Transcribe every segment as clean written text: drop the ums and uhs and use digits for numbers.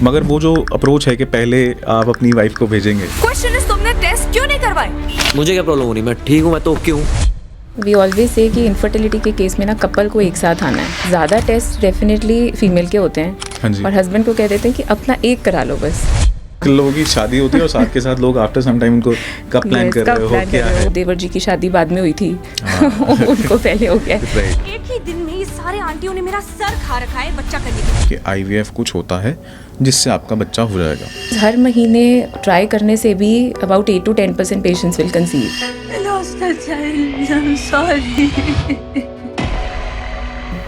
मगर वो जो अप्रोच है कि पहले आप अपनी वाइफ को भेजेंगे। क्वेश्चन इज तुमने टेस्ट क्यों नहीं करवाए? मुझे क्या प्रॉब्लम हो रही, मैं ठीक हूँ, मैं तो ओके हूँ। वी ऑलवेज से कि इनफर्टिलिटी के केस में ना कपल को एक साथ आना है। ज़्यादा टेस्ट डेफिनेटली फीमेल के होते हैं। हाँ जी। और हस्बैंड को कह देते हैं कि अपना एक करा लो बस। लोगों की शादी होती है और साथ के साथ लोग आफ्टर सम टाइम उनको कब प्लान कर रहे हो, क्या है। देवर जी की शादी बाद में हुई थी। उनको पहले हो गया। Right. एक ही दिन में ये सारे आंटियों ने मेरा सर खा रखा है बच्चा करने के लिए। कि IVF कुछ होता है जिससे आपका बच्चा हो जाएगा। हर महीने ट्राई करने से भी about 8 to 10% patients will conceive.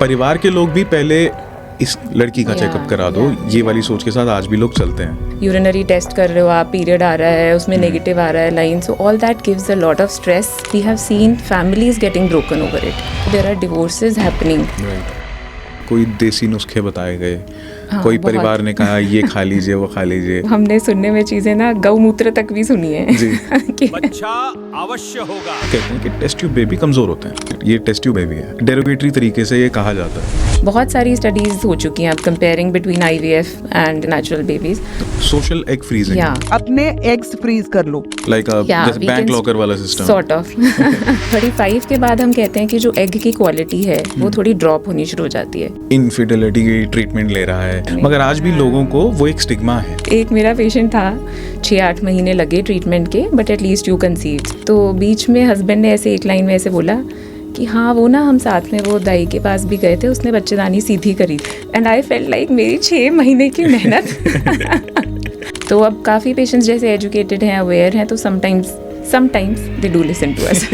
परिवार के लोग भी पहले इस लड़की का Yeah, चेकअप करा दो, ये वाली सोच के साथ आज भी लोग चलते हैं। यूरिनरी टेस्ट कर रहे हो आप, पीरियड आ रहा है, उसमें नेगेटिव आ रहा है line, so all that gives a lot of stress. We have seen families getting broken over it. There are divorces happening. कोई देसी नुस्खे बताए गए, हाँ, कोई बहुत। परिवार ने कहा ये खा लीजिए वो खा लीजिए। हमने सुनने में चीजें ना गौमूत्र तक भी सुनी है जी। कि बच्चा अवश्य होगा। कहते हैं कि टेस्ट ट्यूब बेबी कमजोर होते हैं, ये टेस्ट ट्यूब बेबी है। डेरोगेटरी तरीके से ये कहा जाता है। बहुत सारी स्टडीज हो चुकी हैं अब comparing between IVF and natural babies. Social egg freezing, या अपने एग्स फ्रीज कर लो। लाइक जैसे बैंक लॉकर वाला सिस्टम। सॉर्ट ऑफ 35 के बाद हम कहते हैं कि जो एग की क्वालिटी है वो थोड़ी ड्रॉप होनी शुरू हो जाती है। इनफिडेलिटी की ट्रीटमेंट ले रहा है, मगर आज भी लोगों को वो एक स्टिग्मा है। एक मेरा पेशेंट था, 6-8 महीने लगे ट्रीटमेंट के, बट एटलीस्ट यू कंसीव। तो बीच में हस्बैंड ने ऐसे एक लाइन में ऐसे बोला कि हाँ वो ना हम साथ में वो दाई के पास भी गए थे, उसने बच्चेदानी सीधी करी। एंड आई फेल्ट लाइक मेरी 6 महीने की मेहनत। तो अब काफ़ी पेशेंट्स जैसे एजुकेटेड हैं, अवेयर हैं, तो sometimes they do listen to us.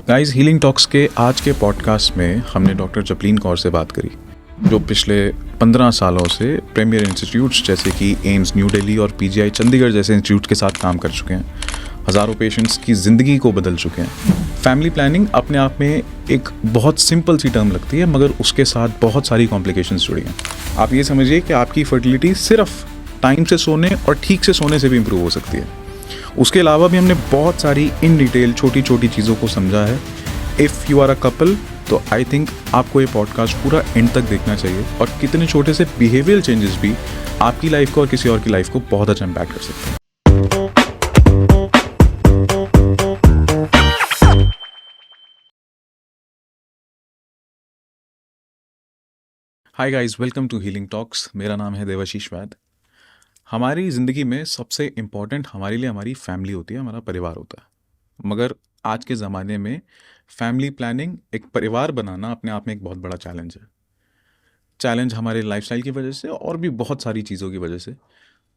Guys, Healing Talks के आज के पॉडकास्ट में हमने डॉक्टर जपलीन कौर से बात करी, जो पिछले 15 सालों से प्रीमियर इंस्टीट्यूट्स जैसे कि एम्स न्यू दिल्ली और PGI चंडीगढ़ जैसे इंस्टीट्यूट के साथ काम कर चुके हैं। हज़ारों पेशेंट्स की ज़िंदगी को बदल चुके हैं। फैमिली प्लानिंग अपने आप में एक बहुत सिंपल सी टर्म लगती है, मगर उसके साथ बहुत सारी कॉम्प्लिकेशंस जुड़ी हैं। आप ये समझिए कि आपकी फर्टिलिटी सिर्फ टाइम से सोने और ठीक से सोने से भी इम्प्रूव हो सकती है। उसके अलावा भी हमने बहुत सारी इन डिटेल छोटी छोटी चीज़ों को समझा है। If you are a couple तो आई थिंक आपको ये पॉडकास्ट पूरा एंड तक देखना चाहिए, और कितने छोटे से बिहेवियरल चेंजेस भी आपकी लाइफ को और किसी और की लाइफ को बहुत अच्छा इम्पैक्ट कर सकते हैं। Hi guys, welcome to Healing Talks. मेरा नाम है देवाशीष वैद। हमारी ज़िंदगी में सबसे इम्पॉर्टेंट हमारे लिए हमारी फैमिली होती है, हमारा परिवार होता है। मगर आज के ज़माने में फैमिली प्लानिंग, एक परिवार बनाना अपने आप में एक बहुत बड़ा चैलेंज है। चैलेंज हमारे लाइफस्टाइल की वजह से और भी बहुत सारी चीज़ों की वजह से।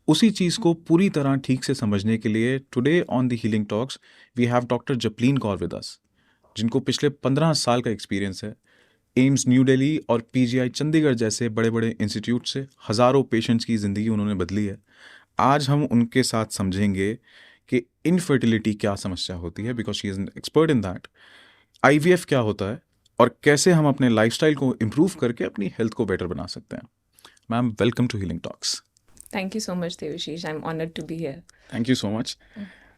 उसी चीज़ को पूरी तरह ठीक से समझने के लिए today on the healing talks we have doctor Japleen Kaur with us, जिनको पिछले 15 साल का एक्सपीरियंस है। एम्स न्यू दिल्ली और PGI चंडीगढ़ जैसे बड़े बड़े इंस्टीट्यूट से हज़ारों पेशेंट्स की ज़िंदगी उन्होंने बदली है। आज हम उनके साथ समझेंगे कि इनफर्टिलिटी क्या समस्या होती है, because she is an expert in that. IVF क्या होता है और कैसे हम अपने लाइफस्टाइल को इम्प्रूव करके अपनी हेल्थ को बेटर बना सकते हैं। Ma'am, welcome to Healing talks. Thank you so much Devashish, I am honoured to be here. Thank you so much.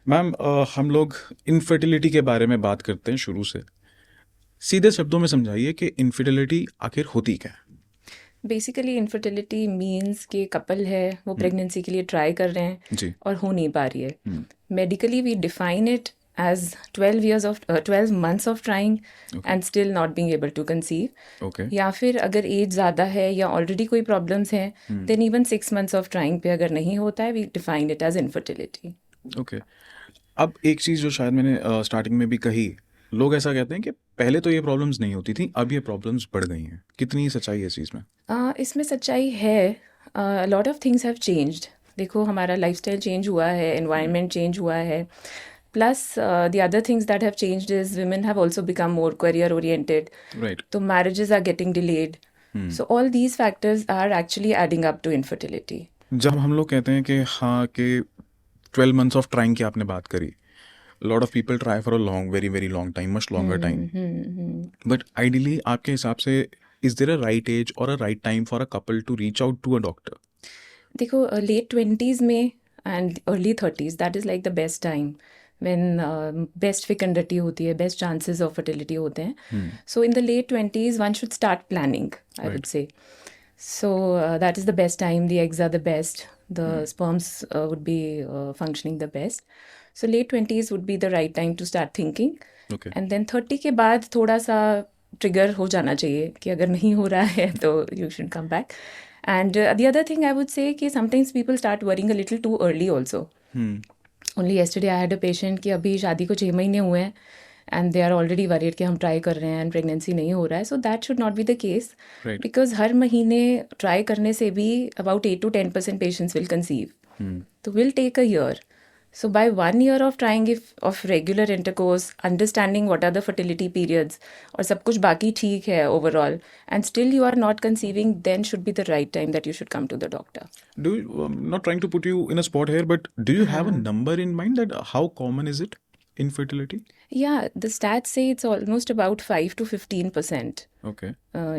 Ma'am, हम लोग इनफर्टिलिटी के बारे में बात करते हैं शुरू से। सीधे शब्दों में समझाइए कि इनफर्टिलिटी आखिर होती क्या है। बेसिकली इनफर्टिलिटी मीन्स कि कपल है वो प्रेगनेंसी के लिए ट्राई कर रहे हैं जी। और हो नहीं पा रही है। Medically we define it as 12 months of trying and still not being able to conceive। Okay. या फिर अगर एज ज़्यादा है या ऑलरेडी कोई प्रॉब्लम्स हैं then even 6 months of trying पे अगर नहीं होता है we define it as infertility. Okay. अब एक चीज़ जो शायद मैंने स्टार्टिंग में भी कही, लोग ऐसा कहते हैं कि पहले तो ये प्रॉब्लम्स नहीं होती थी, अब ये प्रॉब्लम्स बढ़ गई हैं। कितनी सच्चाई है इस चीज़ में? इसमें सच्चाई है। Lot of things have changed. देखो हमारा लाइफस्टाइल चेंज हुआ है, एनवायरनमेंट चेंज हुआ है, plus the other things that have changed is women have also become more career oriented, right. तो marriages are getting delayed, so all these factors are actually adding up to infertility। जब हम लोग कहते हैं कि हाँ कि 12 months ऑफ ट्राइंग की आपने बात करी, lot of people try for a long, very very long time, much longer time, but ideally आपके हिसाब से is there a right age और a right time for a couple to reach out to a doctor? देखो late 20s में and early 30s that is like the best time when best fecundity होती है, best chances of fertility होते हैं। So in the late 20s one should start planning, I would से। So that is the best time. The eggs are the best. The sperms would be functioning the best. So late 20s would be the right time to start thinking. Okay. And then 30 के बाद थोड़ा सा trigger हो जाना चाहिए कि अगर नहीं हो रहा है तो you should come back. And the other thing I would say कि sometimes people start worrying a little too early also. Only yesterday I had a patient कि अभी शादी को 6 महीने हुए हैं and they are already worried कि हम ट्राई कर रहे हैं and pregnancy नहीं हो रहा है. So that should not be the case. Right. Because हर महीने ट्राई करने से भी about 8 to 10% patients will conceive. So will take a year. So by 1 year of trying of regular intercourse, understanding what are the fertility periods, और सब कुछ बाकी ठीक है overall, and still you are not conceiving, then should be the right time that you should come to the doctor. Do you, not trying to put you in a spot here, but do you have a number in mind that how common is it, infertility? Yeah, the stats say it's almost about 5 to 15% Okay.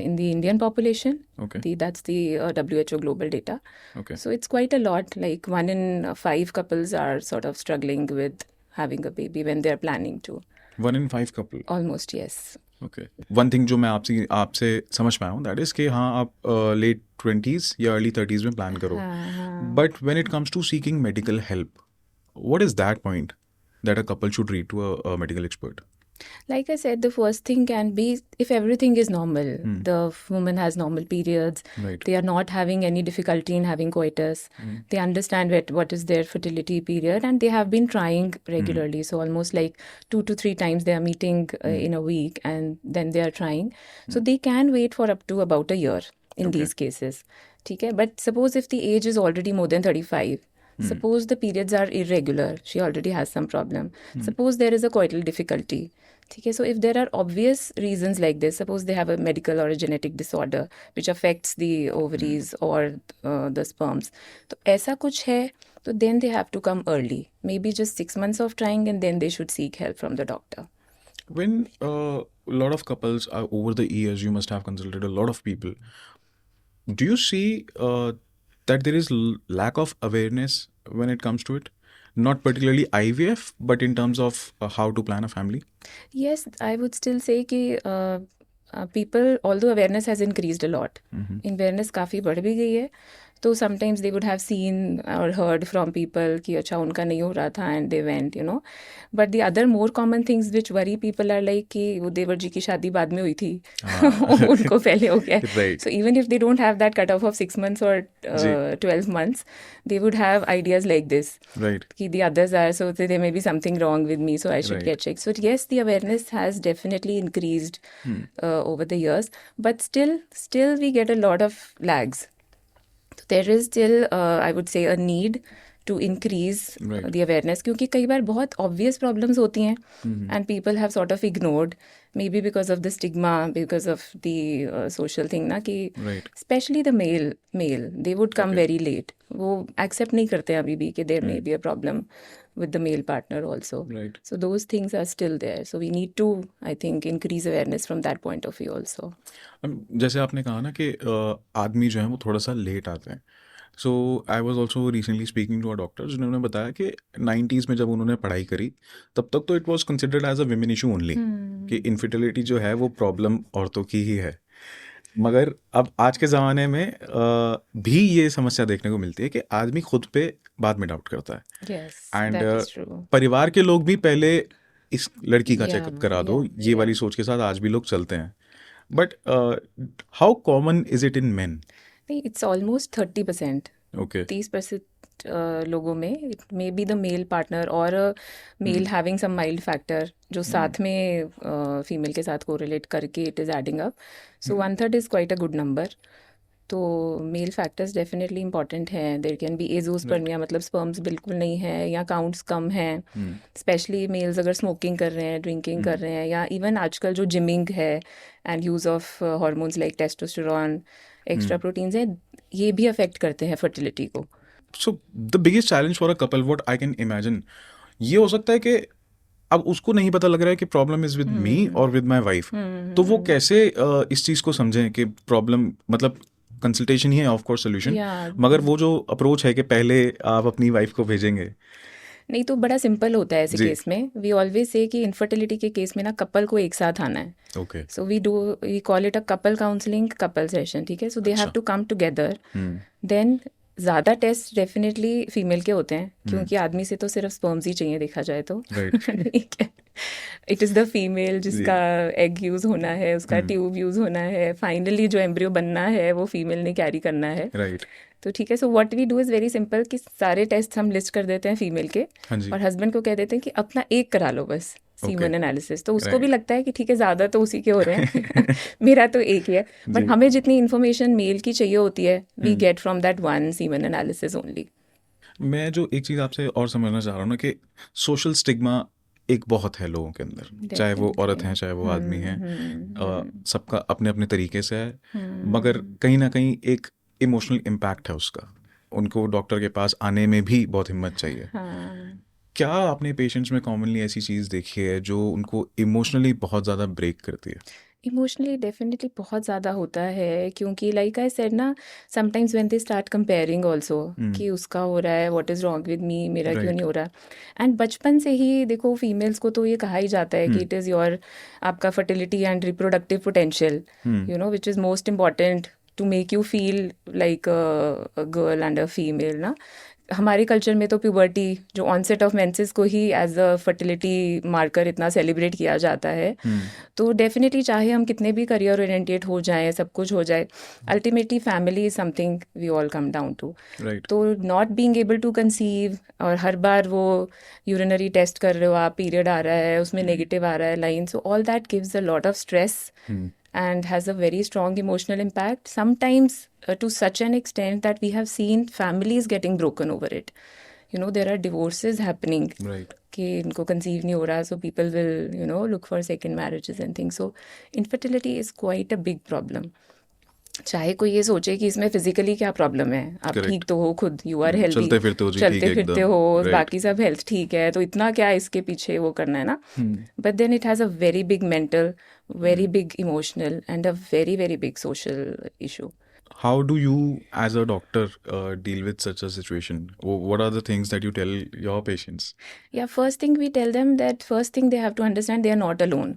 in the Indian population. Okay. That's the WHO global data. Okay. So it's quite a lot. Like 1 in 5 couples are sort of struggling with having a baby when they're planning to. 1 in 5 couple. Almost, yes. Okay one thing जो मैं आपसे समझ पाया हूँ that is कि हाँ आप late 20s या अर्ली 30s में प्लान करो but when it comes to seeking medical help what is that point that a couple should reach to a medical expert Like I said, the first thing can be if everything is normal, the woman has normal periods, Right. they are not having any difficulty in having coitus, they understand what is their fertility period, and they have been trying regularly. So almost like 2 to 3 times they are meeting in a week, and then they are trying. So they can wait for up to about a year in these cases. ठीक है? But suppose if the age is already more than 35, suppose the periods are irregular, she already has some problem. Suppose there is a coital difficulty. ठीक है? So if there are obvious reasons like this, suppose they have a medical or a genetic disorder which affects the ovaries or the sperms, तो ऐसा कुछ है, तो then they have to come early. Maybe just 6 months of trying, and then they should seek help from the doctor. When a lot of couples are over the years, you must have consulted a lot of people. Do you see that there is lack of awareness when it comes to it? Not particularly IVF, but in terms of how to plan a family? Yes, I would still say कि people, although awareness has increased a lot, awareness काफ़ी बढ़ भी गई है, तो sometimes they would have seen or heard from people कि अच्छा उनका नहीं हो रहा था and they went, you know. But the other more common things which worry people are like कि वो देवर जी की शादी बाद में हुई थी, उनको पहले हो गया. Right. So even if they don't have that cutoff of 6 months or 12 months, they would have ideas like this. Right. कि the others are, so there may be something wrong with me, so I should Right. get checked. So yes, the awareness has definitely increased over the years, but still we get a lot of lags. So there is still, I would say, a need to increase Right. the awareness, क्योंकि कई बार बहुत obvious problems होती हैं and people have sort of ignored, maybe because of the stigma, because of the social thing ना कि Right. especially the male they would come very late. वो accept नहीं करते अभी भी कि there may be a problem with the male partner also. Right. So those things are still there. So we need to, I think, increase awareness from that point of view also. जैसे आपने कहा ना कि आदमी जो है वो थोड़ा सा लेट आते हैं so I was also recently speaking to a doctor जिन्होंने बताया कि 90s में जब उन्होंने पढ़ाई करी तब तक तो it was considered as a women issue only कि इनफर्टिलिटी जो है वो प्रॉब्लम औरतों की ही है मगर अब आज के ज़माने में भी ये समस्या देखने को मिलती है कि आदमी खुद पे बाद में डाउट करता है Yes, and that is true. परिवार के लोग भी पहले इस लड़की का Yeah, चेकअप करा दो yeah, ये वाली सोच के साथ आज भी लोग चलते हैं but how common is it in men नहीं, it's almost 30%. ओके 30% लोगों में it may be the male partner और male having some mild factor जो साथ में फीमेल के साथ कोरिलेट करके it is adding up. So 1/3 is quite a good number. तो मेल फैक्टर्स डेफिनेटली इंपॉर्टेंट हैं. देयर कैन बी एजोस्पर्मिया, मतलब स्पर्म्स बिल्कुल नहीं है या काउंट्स कम हैं. स्पेशली मेल्स अगर स्मोकिंग कर रहे हैं, ड्रिंकिंग कर रहे हैं, या इवन आजकल जो जिमिंग है and use of hormones like testosterone, extra proteins हैं, ये भी अफेक्ट करते हैं फर्टिलिटी को. So the biggest challenge for a couple what I can imagine ये हो सकता है कि अब उसको नहीं पता लग रहा है कि प्रॉब्लम इज विद मी और विद माय वाइफ तो वो कैसे इस चीज़ को समझें कि प्रॉब्लम मतलब कंसल्टेशन ही है ऑफ कोर्स सोल्यूशन Yeah. मगर वो जो अप्रोच है कि पहले आप अपनी वाइफ को भेजेंगे नहीं तो बड़ा सिंपल होता है ऐसे जी। केस में. वी ऑलवेज से कि इनफर्टिलिटी के केस में ना कपल को एक साथ आना है. Okay. So we call it a couple counselling, couple session. ठीक है. So they have to come together. Then ज़्यादा टेस्ट डेफिनेटली फीमेल के होते हैं, क्योंकि आदमी से तो सिर्फ स्पर्म्स ही चाहिए देखा जाए तो. राइट. ठीक है. इट इज़ द फीमेल जिसका एग यूज़ होना है, उसका ट्यूब यूज़ होना है, फाइनली जो एम्ब्रियो बनना है वो फीमेल ने कैरी करना है. राइट. तो ठीक है. So what we do is very simple कि सारे टेस्ट हम लिस्ट कर देते हैं फीमेल के, हाँ जी. और हस्बैंड को कह देते हैं कि अपना एक करा लो बस, सीमन Okay. एनालिसिस. तो उसको Right. भी लगता है कि ठीक है ज़्यादा तो उसी के हो रहे हैं. मेरा तो एक ही है. बट हमें जितनी इन्फॉर्मेशन मेल की चाहिए होती है, we get from that one semen analysis only. मैं जो एक चीज़ आपसे और समझना चाह रहा हूँ ना कि सोशल स्टिग्मा एक बहुत है लोगों के अंदर, चाहे वो औरत हैं चाहे वो आदमी हैं, सबका अपने अपने तरीके से है, मगर कहीं ना कहीं एक इमोशनल इम्पैक्ट है उसका. उनको डॉक्टर के पास आने में भी बहुत हिम्मत चाहिए. क्या आपने पेशेंट्स में कॉमनली ऐसी चीज़ देखी है जो उनको इमोशनली बहुत ज़्यादा ब्रेक करती है? इमोशनली डेफिनेटली बहुत ज़्यादा होता है, क्योंकि लाइक आई सेड ना, sometimes when they start comparing also कि उसका हो रहा है, what is wrong with me, मेरा क्यों Right. नहीं हो रहा. एंड बचपन से ही देखो फीमेल्स को तो ये कहा ही जाता है कि इट इज़ योर, आपका fertility and reproductive potential, you know, which is most important to make you feel like a girl and a female ना. हमारे कल्चर में तो प्यूबर्टी, जो ऑनसेट ऑफ मेंसेस को ही एज अ फर्टिलिटी मार्कर इतना celebrate किया जाता है. तो डेफिनेटली चाहे हम कितने भी करियर ओरिएंटेड हो जाएं, सब कुछ हो जाए, ultimately family is something we all come down to. Right. तो not being able to conceive, और हर बार वो यूरिनरी टेस्ट कर रहे हो आप, पीरियड आ रहा है उसमें नेगेटिव आ रहा है line, so all that gives a lot of stress and has a very strong emotional impact, sometimes to such an extent that we have seen families getting broken over it. You know, there are divorces happening. Right. कि इनको conceive नहीं हो रहा, so people will, you know, look for second marriages and things. So infertility is quite a big problem. चाहे कोई ये सोचे कि इसमें फिजिकली क्या प्रॉब्लम है, आप Correct. ठीक तो हो खुद, यू आर हेल्दी, चलते फिरते हो जी, ठीक चलते है फिरते एकदम. हो, Right. बाकी सब हेल्थ ठीक है, तो इतना क्या इसके पीछे वो करना है ना. But then it has a very big mental, very big emotional and a very very big social issue. How do you, as a doctor, deal with such a situation? What are the things that you tell your patients? Yeah, first thing we tell them that first thing they have to understand they are not alone.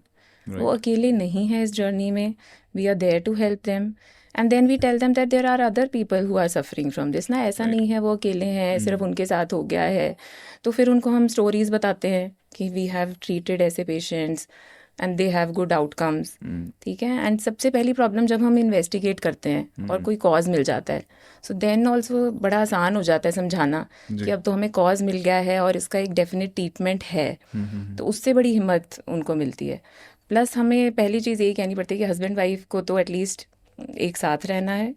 वो अकेले नहीं है इस journey में, we are there to help them. And then we tell them that there are other people who are suffering from this ना, ऐसा नहीं है वो अकेले हैं, सिर्फ उनके साथ हो गया है. तो फिर उनको हम स्टोरीज बताते हैं कि we have treated ऐसे patients and they have good outcomes. ठीक है. एंड सबसे पहली प्रॉब्लम जब हम इन्वेस्टिगेट करते हैं और कोई कॉज मिल जाता है, सो देन ऑल्सो बड़ा आसान हो जाता है समझाना कि अब तो हमें कॉज मिल गया है और इसका एक डेफिनेट ट्रीटमेंट है. तो उससे बड़ी हिम्मत उनको मिलती है. प्लस हमें पहली चीज़ यही कहनी पड़ती है कि हस्बैंड वाइफ को तो एटलीस्ट एक साथ रहना है,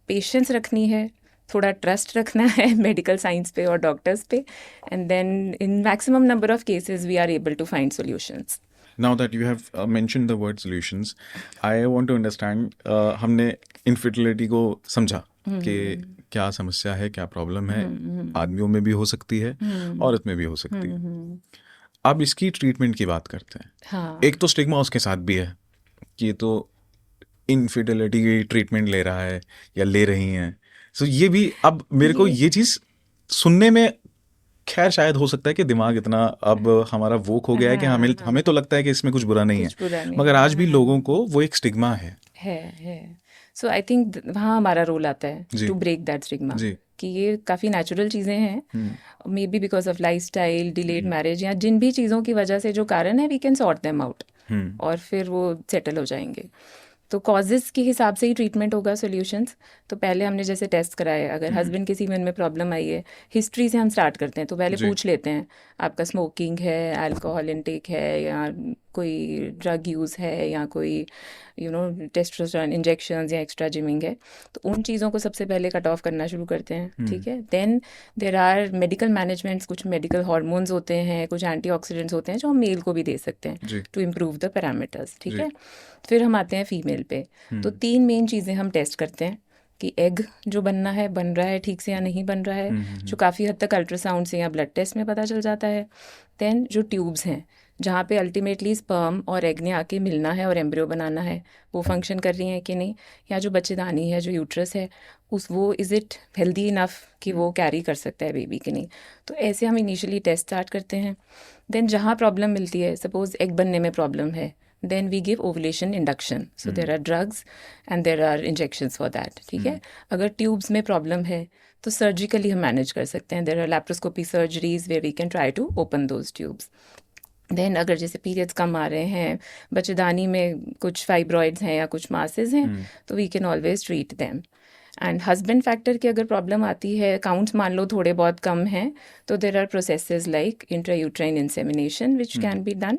पेशेंस रखनी है, थोड़ा ट्रस्ट रखना है मेडिकल साइंस पे और डॉक्टर्स पे, and then in maximum number of cases we are able to find solutions. Now that you have mentioned the word solutions, I want to understand, हमने infertility को समझा कि क्या समस्या है, क्या प्रॉब्लम है, आदमियों में भी हो सकती है, औरत में भी हो सकती है. अब इसकी ट्रीटमेंट की बात करते हैं. हाँ. एक तो स्टिग्मा उसके साथ भी है कि ये तो इनफिडिलिटी की ट्रीटमेंट ले रहा है या ले रही हैं. सो ये भी, अब मेरे को ये चीज़ सुनने में, खैर शायद हो सकता है कि दिमाग इतना अब हमारा वोक हो गया है कि हमें तो लगता है कि इसमें कुछ बुरा नहीं है, मगर आज भी लोगों को वो एक स्टिग्मा है. सो आई थिंक वहाँ हमारा रोल आता है टू ब्रेक दैट स्टिग्मा, कि ये काफ़ी नेचुरल चीज़ें हैं, may be because of lifestyle, delayed marriage, या जिन भी चीज़ों की वजह से जो कारण है, we can sort them out और फिर वो सेटल हो जाएंगे. तो कॉजेज़ के हिसाब से ही ट्रीटमेंट होगा, सॉल्यूशंस. तो पहले हमने जैसे टेस्ट कराए, अगर हस्बैंड के सीमेन में प्रॉब्लम आई है, हिस्ट्री से हम स्टार्ट करते हैं. तो पहले पूछ लेते हैं आपका स्मोकिंग है, अल्कोहल इनटेक है, या कोई ड्रग यूज़ है, या कोई टेस्टोस्टेरोन इंजेक्शंस या एक्स्ट्रा जिमिंग है. तो उन चीज़ों को सबसे पहले कट ऑफ करना शुरू करते हैं. ठीक है. Then there are medical managements, कुछ मेडिकल हार्मोन्स होते हैं, कुछ एंटीऑक्सीडेंट्स होते हैं जो हम मेल को भी दे सकते हैं टू इम्प्रूव द पैरामीटर्स. ठीक है. फिर हम आते हैं फीमेल पे. तो 3 मेन चीज़ें हम टेस्ट करते हैं कि एग जो बनना है बन रहा है ठीक से या नहीं बन रहा है, जो काफ़ी हद तक अल्ट्रासाउंड से या ब्लड टेस्ट में पता चल जाता है. देन जो ट्यूब्स हैं, जहाँ पे अल्टीमेटली स्पर्म और एग ने आके मिलना है और एम्ब्रियो बनाना है, वो फंक्शन कर रही हैं कि नहीं, या जो बच्चेदानी है, जो यूट्रस है, वो इज़ इट हेल्दी इनफ कि वो कैरी कर सकता है बेबी कि नहीं। तो ऐसे हम इनिशियली टेस्ट स्टार्ट करते हैं। देन जहाँ प्रॉब्लम मिलती है, सपोज एग बनने में प्रॉब्लम है, then we give ovulation induction. So there are drugs and there are injections for that. ठीक है। अगर ट्यूब्स में प्रॉब्लम है तो सर्जिकली हम मैनेज कर सकते हैं। there are laparoscopy surgeries where we can try to open those tubes. Then अगर जैसे पीरियड्स कम आ रहे हैं, बच्चेदानी में कुछ फाइब्रॉइड्स हैं या कुछ मासेस हैं, तो we can always treat them. And husband factor की अगर प्रॉब्लम आती है, काउंट्स मान लो थोड़े बहुत कम हैं, तो there are processes like intrauterine insemination which can be done.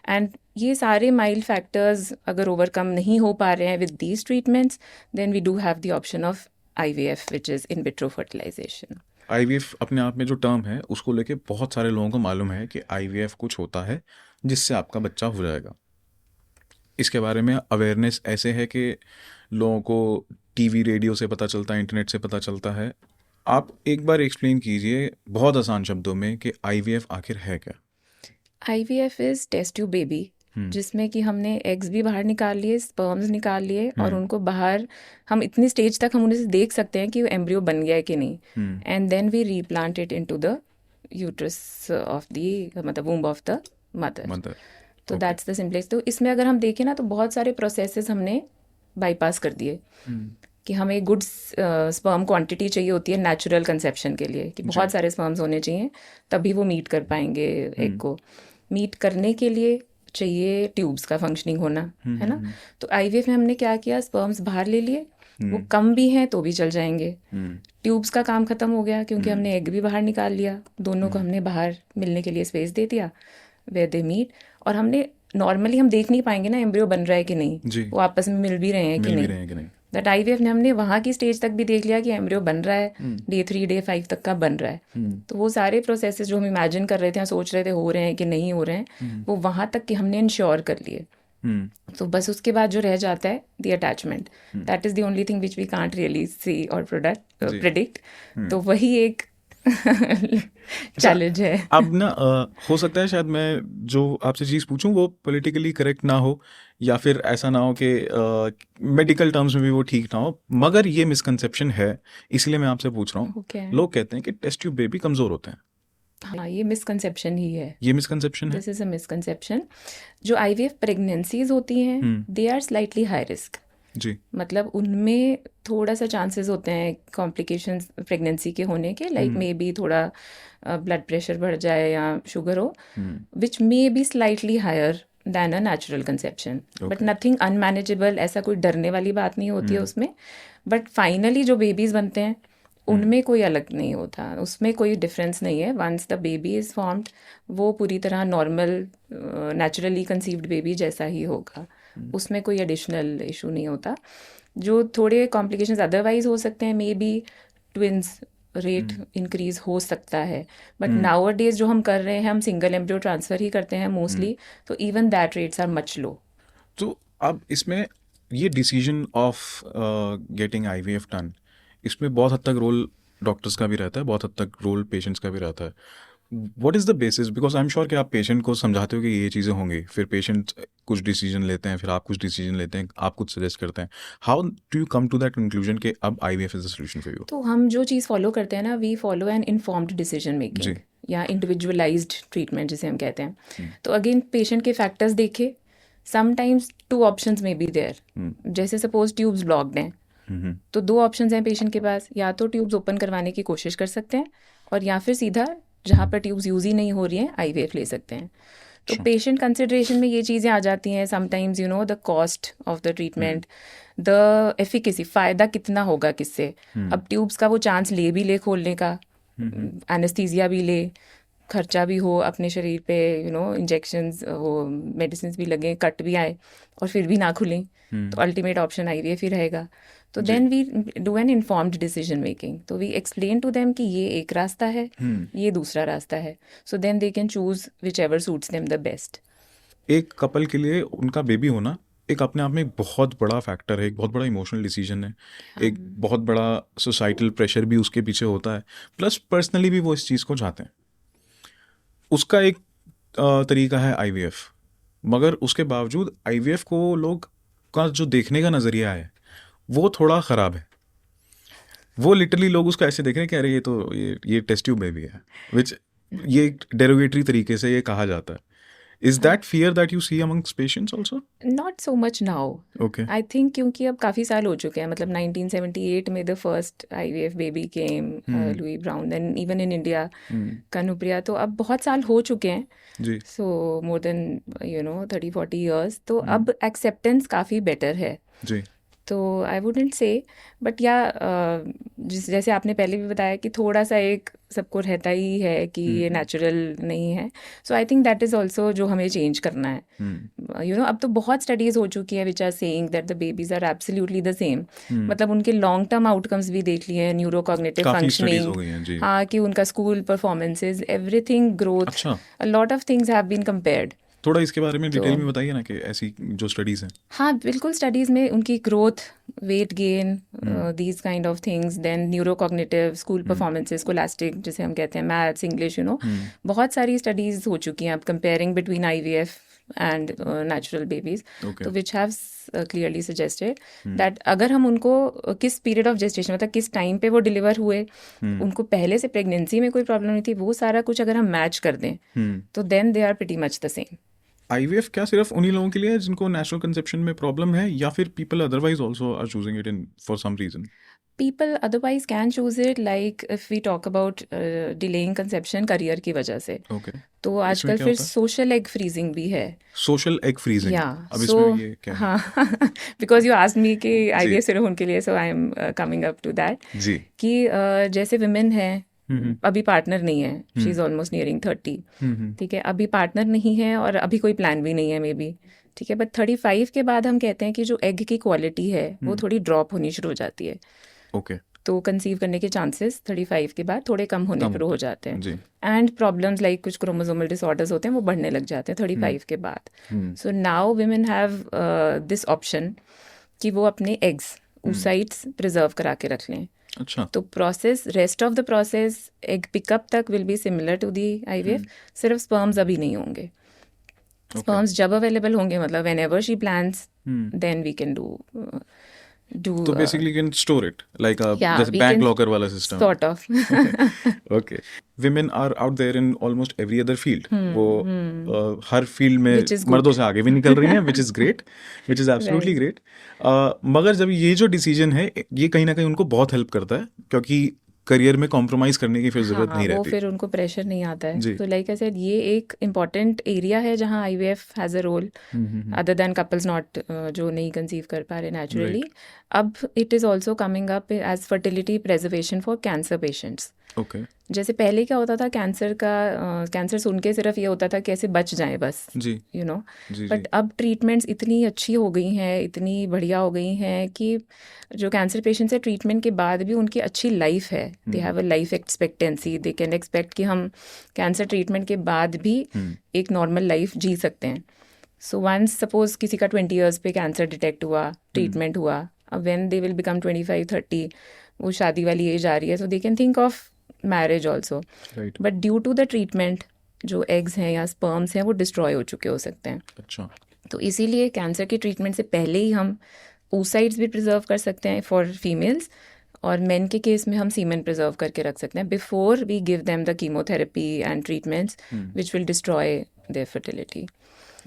And ये सारे माइल्ड फैक्टर्स अगर ओवरकम नहीं हो पा रहे हैं with these treatments, then we do have the option of IVF which is in vitro fertilisation. IVF अपने आप में जो टर्म है उसको लेके बहुत सारे लोगों को मालूम है कि IVF कुछ होता है जिससे आपका बच्चा हो जाएगा। इसके बारे में अवेयरनेस ऐसे है कि लोगों को टीवी रेडियो से पता चलता है, इंटरनेट से पता चलता है। आप एक बार एक्सप्लेन कीजिए बहुत आसान शब्दों में कि IVF आखिर है क्या? IVF is test tube baby, जिसमें कि हमने एग्स भी बाहर निकाल लिए, स्पर्म्स निकाल लिए, और उनको बाहर हम इतनी स्टेज तक हम उन्हें देख सकते हैं कि वो एम्ब्रियो बन गया है कि नहीं, and then we replant it into the uterus of the मतलब वूम्ब ऑफ द मदर। तो दैट्स द सिंपलेस्ट। तो इसमें अगर हम देखें ना, तो बहुत सारे प्रोसेसेस हमने बाईपास कर दिए कि हमें एक गुड स्पर्म क्वांटिटी चाहिए होती है नेचुरल कंसेप्शन के लिए, कि बहुत सारे स्पर्म्स होने चाहिए तभी वो मीट कर पाएंगे एग को। मीट करने के लिए चाहिए ट्यूब्स का फंक्शनिंग होना, है ना। तो IVF में हमने क्या किया, स्पर्म्स बाहर ले लिए, वो कम भी हैं तो भी चल जाएंगे, ट्यूब्स का काम खत्म हो गया क्योंकि हमने एग भी बाहर निकाल लिया, दोनों को हमने बाहर मिलने के लिए स्पेस दे दिया वेयर दे मीट। और हमने नॉर्मली हम देख नहीं पाएंगे ना एम्ब्रियो बन रहा है कि नहीं, वो आपस में मिल भी रहे हैं कि नहीं। दैट IVF ने हमने वहाँ की स्टेज तक भी देख लिया कि एम्ब्रियो बन रहा है, डे 3 डे 5 तक का बन रहा है। तो वो सारे प्रोसेसेस जो हम इमेजिन कर रहे थे, सोच रहे थे हो रहे हैं कि नहीं हो रहे हैं, वो वहाँ तक कि हमने इंश्योर कर लिए। तो बस उसके बाद जो रह जाता है the attachment, that is the only thing which we can't really see और प्रेडिक्ट। तो वही एक चैलेंज है। अब ना हो सकता है शायद मैं जो आपसे चीज़ पूछूं वो पॉलिटिकली करेक्ट ना हो, या फिर ऐसा ना हो कि मेडिकल टर्म्स में भी वो ठीक ना हो, मगर ये मिसकंसेप्शन है, इसलिए मैं आपसे पूछ रहा हूँ। Okay. लोग कहते हैं कि टेस्ट ट्यूब बेबी कमज़ोर होते हैं। हाँ, ये मिसकंसेप्शन ही है। ये मिसकंसेप्शन है। This is a misconception. जो IVF प्रेगनेंसीज होती हैं, they are slightly high risk. जी। मतलब उनमें थोड़ा सा चांसेस होते हैं कॉम्प्लिकेशंस प्रेगनेंसी के होने के, लाइक मे बी थोड़ा ब्लड प्रेशर बढ़ जाए या शुगर हो, which may be slightly higher than a natural conception, but nothing unmanageable. ऐसा कोई डरने वाली बात नहीं होती है उसमें। बट फाइनली जो बेबीज़ बनते हैं उनमें कोई अलग नहीं होता, उसमें कोई डिफरेंस नहीं है। Once the baby is formed, वो पूरी तरह नॉर्मल नेचुरली कंसीव्ड बेबी जैसा ही होगा, उसमें कोई एडिशनल इशू नहीं होता। जो थोड़े कॉम्प्लिकेशंस अदरवाइज हो सकते हैं, may be twins rate increase हो सकता है, बट नाउ डेज जो हम कर रहे हैं, हम सिंगल एम्ब्रियो ट्रांसफ़र ही करते हैं मोस्टली, तो even that rates are much low. तो अब इसमें ये decision of getting IVF done, इसमें बहुत हद तक रोल डॉक्टर्स का भी रहता है, बहुत हद तक रोल पेशेंट्स का भी रहता है। What is the basis? Because I am sure कि आप पेशेंट को समझाते हो कि ये चीज़ें होंगी, फिर पेशेंट कुछ डिसीजन लेते हैं, फिर आप कुछ डिसीजन लेते हैं, आप कुछ सजेस्ट करते हैं। How do you come to that conclusion कि अब IVF is the solution for you? तो हम जो चीज़ फॉलो करते हैं ना, we follow an informed decision making या इंडिविजुअलाइज्ड ट्रीटमेंट जिसे हम कहते हैं। तो अगेन पेशेंट के फैक्टर्स देखे, समटाइम्स 2 ऑप्शंस में बी देयर। जैसे सपोज ट्यूब्स ब्लॉक्ड हैं, तो 2 ऑप्शंस हैं पेशेंट के पास, या तो ट्यूब्स ओपन करवाने की कोशिश कर सकते हैं, और या फिर सीधा जहाँ पर ट्यूब्स यूज़ ही नहीं हो रही हैं IVF ले सकते हैं। तो पेशेंट कंसिडरेशन में ये चीज़ें आ जाती हैं sometimes, you know, the cost of the treatment, the efficacy, फ़ायदा कितना होगा किससे। अब ट्यूब्स का वो चांस ले भी खोलने का, एनेस्थीसिया भी ले, खर्चा भी हो अपने शरीर पे, यू नो, इंजेक्शंस हो, मेडिसिन भी लगें, कट भी आए और फिर भी ना खुलें, तो अल्टीमेट ऑप्शन IVF ही रहेगा। तो then we do an informed decision making. तो वी एक्सप्लेन टू देम कि ये एक रास्ता है, ये दूसरा रास्ता है, so then they can choose whichever suits them the best. एक कपल के लिए उनका बेबी होना एक अपने आप में एक बहुत बड़ा फैक्टर है, एक बहुत बड़ा इमोशनल डिसीजन है, एक बहुत बड़ा सोसाइटल प्रेशर भी उसके पीछे होता है, प्लस पर्सनली भी वो इस चीज़ को चाहते हैं। उसका एक तरीका है आईवीएफ, मगर उसके बावजूद आईवीएफ को लोग का जो देखने का नज़रिया है वो थोड़ा ख़राब है। वो लिटरली लोग उसको ऐसे देख रहे हैं कि अरे ये टेस्ट ट्यूब बेबी है, विच ये डेरोगेटरी तरीके से ये कहा जाता है। Is that fear that you see amongst patients also? Not so much now, okay. I think, क्योंकि अब काफ़ी साल हो चुके हैं। मतलब 1978 में the first IVF baby came, Louise Brown, and even in India Kanupriya. तो अब बहुत साल हो चुके हैं, जी सो मोर देन 30-40 ईयर्स। तो अब एक्सेप्टेंस काफ़ी बेटर है। जी तो आई वुडेंट से, बट या जैसे आपने पहले भी बताया कि थोड़ा सा एक सबको रहता ही है कि ये नेचुरल नहीं है। So I think that is also जो हमें चेंज करना है। अब तो बहुत स्टडीज़ हो चुकी है which are saying that the babies are absolutely the same. मतलब उनके लॉन्ग टर्म आउटकम्स भी देख लिए हैं, न्यूरो कॉग्निटिव काफ़ी स्टडीज हो फंक्शनिंग, गई हैं जी। हाँ, कि उनका स्कूल परफॉर्मेंसेज, एवरीथिंग, ग्रोथ, अच्छा, a lot of things have been compared. थोड़ा इसके बारे में तो डिटेल में बताइए ना कि ऐसी जो स्टडीज़ हैं। हाँ, बिल्कुल, स्टडीज़ में उनकी growth, weight gain, these kind of things, then neurocognitive, school performances, scholastic जिसे हम कहते हैं, मैथ्स, इंग्लिश, बहुत सारी स्टडीज़ हो चुकी हैं अब comparing between IVF and natural babies. Okay. तो which have clearly suggested that अगर हम उनको किस पीरियड ऑफ जेस्टेशन, मतलब किस टाइम पे वो डिलीवर हुए, उनको पहले से प्रेगनेंसी में कोई प्रॉब्लम नहीं थी, वो सारा कुछ अगर हम मैच कर दें तो then they are pretty much the same. IVF क्या सिर्फ उन्हीं लोगों के लिए है जिनको नेचुरल कंसेप्शन में प्रॉब्लम है, या फिर people otherwise also are choosing it in for some reason? People otherwise can choose it, like if we talk about delaying conception career की वजह से। ओके। तो इसमें आजकल क्या फिर होता है? सोशल एग फ्रीजिंग भी है। सोशल एग फ्रीजिंग, या अब सो इसमें ये क्या है? हाँ, बिकॉज यू आस्क्ड मी कि IVF सिर्फ उनके लिए, so I am coming up to that जी कि जैसे विमेन है, अभी पार्टनर नहीं है, शी इज़ ऑलमोस्ट नियरिंग 30, ठीक है, अभी पार्टनर नहीं है और अभी कोई प्लान भी नहीं है मे बी, ठीक है, बट 35 के बाद हम कहते हैं कि जो एग की क्वालिटी है वो थोड़ी ड्रॉप होनी शुरू हो जाती है। ओके तो कंसीव करने के चांसेस 35 के बाद थोड़े कम होने शुरू हो जाते हैं। जी एंड प्रॉब्लम्स लाइक कुछ क्रोमोसोमल डिसऑर्डर्स होते हैं, वो बढ़ने लग जाते हैं 35 के बाद। So now women have this option कि वो अपने एग्स, oocytes प्रिजर्व करा के रख लें। अच्छा तो process, rest of the process, egg pickup तक will be similar to the IVF, सिर्फ स्पर्म्स अभी नहीं होंगे। स्पर्म्स जब अवेलेबल होंगे, मतलब whenever she plans, then we can do तो basically you can store it like Yeah, जैसे we बैंक can लॉकर वाला system. sort of okay. Women are out there in almost every other field, वो हर field में Which is good. मर्दों से आगे भी निकल रही हैं, which is great, which is absolutely great. मगर जब ये जो डिसीजन है ये कहीं ना कहीं उनको बहुत हेल्प करता है, क्योंकि करियर में कॉम्प्रोमाइज़ करने की फिर ज़रूरत नहीं वो रहती। फिर उनको प्रेशर नहीं आता जी। है। तो लाइक आई सेड, ये एक इम्पॉर्टेंट एरिया है जहाँ IVF has a role, other than couples not जो नहीं कंसीव कर पा रहे नेचुरली। अब it is also coming up as fertility preservation for cancer patients. Okay जैसे पहले क्या होता था, कैंसर सुन के सिर्फ ये होता था कैसे बच जाएं बस, जी यू नो, जी बट अब ट्रीटमेंट्स इतनी अच्छी हो गई हैं, इतनी बढ़िया हो गई हैं कि जो कैंसर पेशेंट्स है, ट्रीटमेंट के बाद भी उनकी अच्छी लाइफ है। They have a life expectancy, they can expect कि हम कैंसर ट्रीटमेंट के बाद भी एक नॉर्मल लाइफ जी सकते हैं। सो वंस सपोज किसी का 20 ईयर्स पे कैंसर डिटेक्ट हुआ, ट्रीटमेंट हुआ, अब व्हेन दे विल बिकम 25-30, वो शादी वाली एज आ रही है, so they can think of marriage also, right. But due to the treatment जो एग्स हैं या स्पर्म्स हैं वो डिस्ट्रॉय हो चुके हो सकते हैं। अच्छा तो इसीलिए कैंसर की ट्रीटमेंट से पहले ही हम oocytes भी प्रिजर्व कर सकते हैं फॉर फीमेल्स, और मेन के केस में हम सीमेन प्रिजर्व करके रख सकते हैं before we give them the chemotherapy and treatments which will destroy their fertility.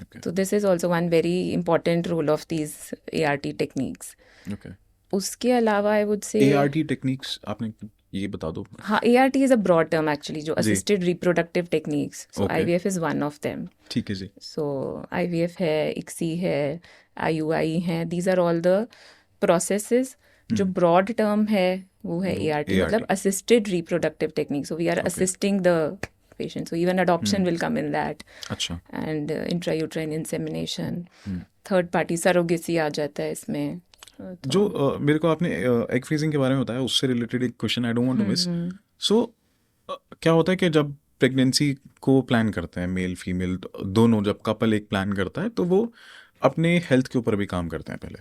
Okay तो this is also one very important role of these ART techniques. Okay. उसके अलावा I would say, ART techniques आपने ये बता दो। हाँ, ART is a broad term actually, जो assisted reproductive techniques, so Okay. IVF is one of them. ठीक है जी। सो IVF है, ICSI है, IUI हैं, these are all the processes. जो ब्रॉड टर्म है वो है ART, मतलब assisted reproductive technique. So we are assisting the patient, so even adoption will come in that, अच्छा and intrauterine insemination, third party surrogacy आ जाता है इसमें। जो मेरे को आपने एग फ्रीजिंग के बारे में बताया, उससे रिलेटेड एक question I don't want to miss. So क्या होता है कि जब प्रेगनेंसी को प्लान करते हैं मेल फीमेल दोनों, जब कपल एक प्लान करता है, तो वो अपने हेल्थ के ऊपर भी काम करते हैं पहले,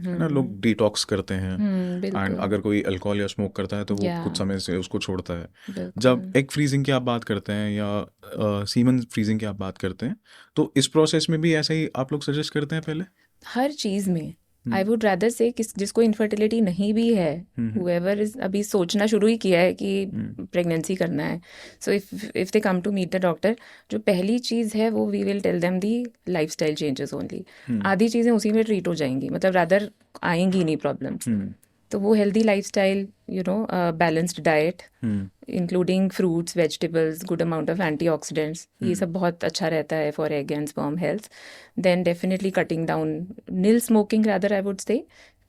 है ना। लोग डिटॉक्स करते हैं, एंड बिल्कुल अगर कोई अल्कोहल या स्मोक करता है तो वो Yeah. कुछ समय से उसको छोड़ता है। बिल्कुल जब एग फ्रीजिंग की आप बात करते हैं या सीमन फ्रीजिंग की आप बात करते हैं, तो इस प्रोसेस में भी ऐसा ही आप लोग सजेस्ट करते हैं पहले? हर चीज़ में आई वुड रादर से जिसको इनफर्टिलिटी नहीं भी है, हम्म। हुएवर इज अभी सोचना शुरू ही किया है कि प्रेगनेंसी करना है, so if they come to meet the doctor, जो पहली चीज़ है वो we will tell them the lifestyle changes only. आधी चीज़ें उसी में ट्रीट हो जाएंगी, मतलब रादर आएंगी नहीं प्रॉब्लम्स। तो वो healthy lifestyle, you know, balanced diet including fruits, vegetables, good amount of antioxidants, ये सब बहुत अच्छा रहता है for egg and sperm health. Then definitely cutting down, nil smoking rather I would say,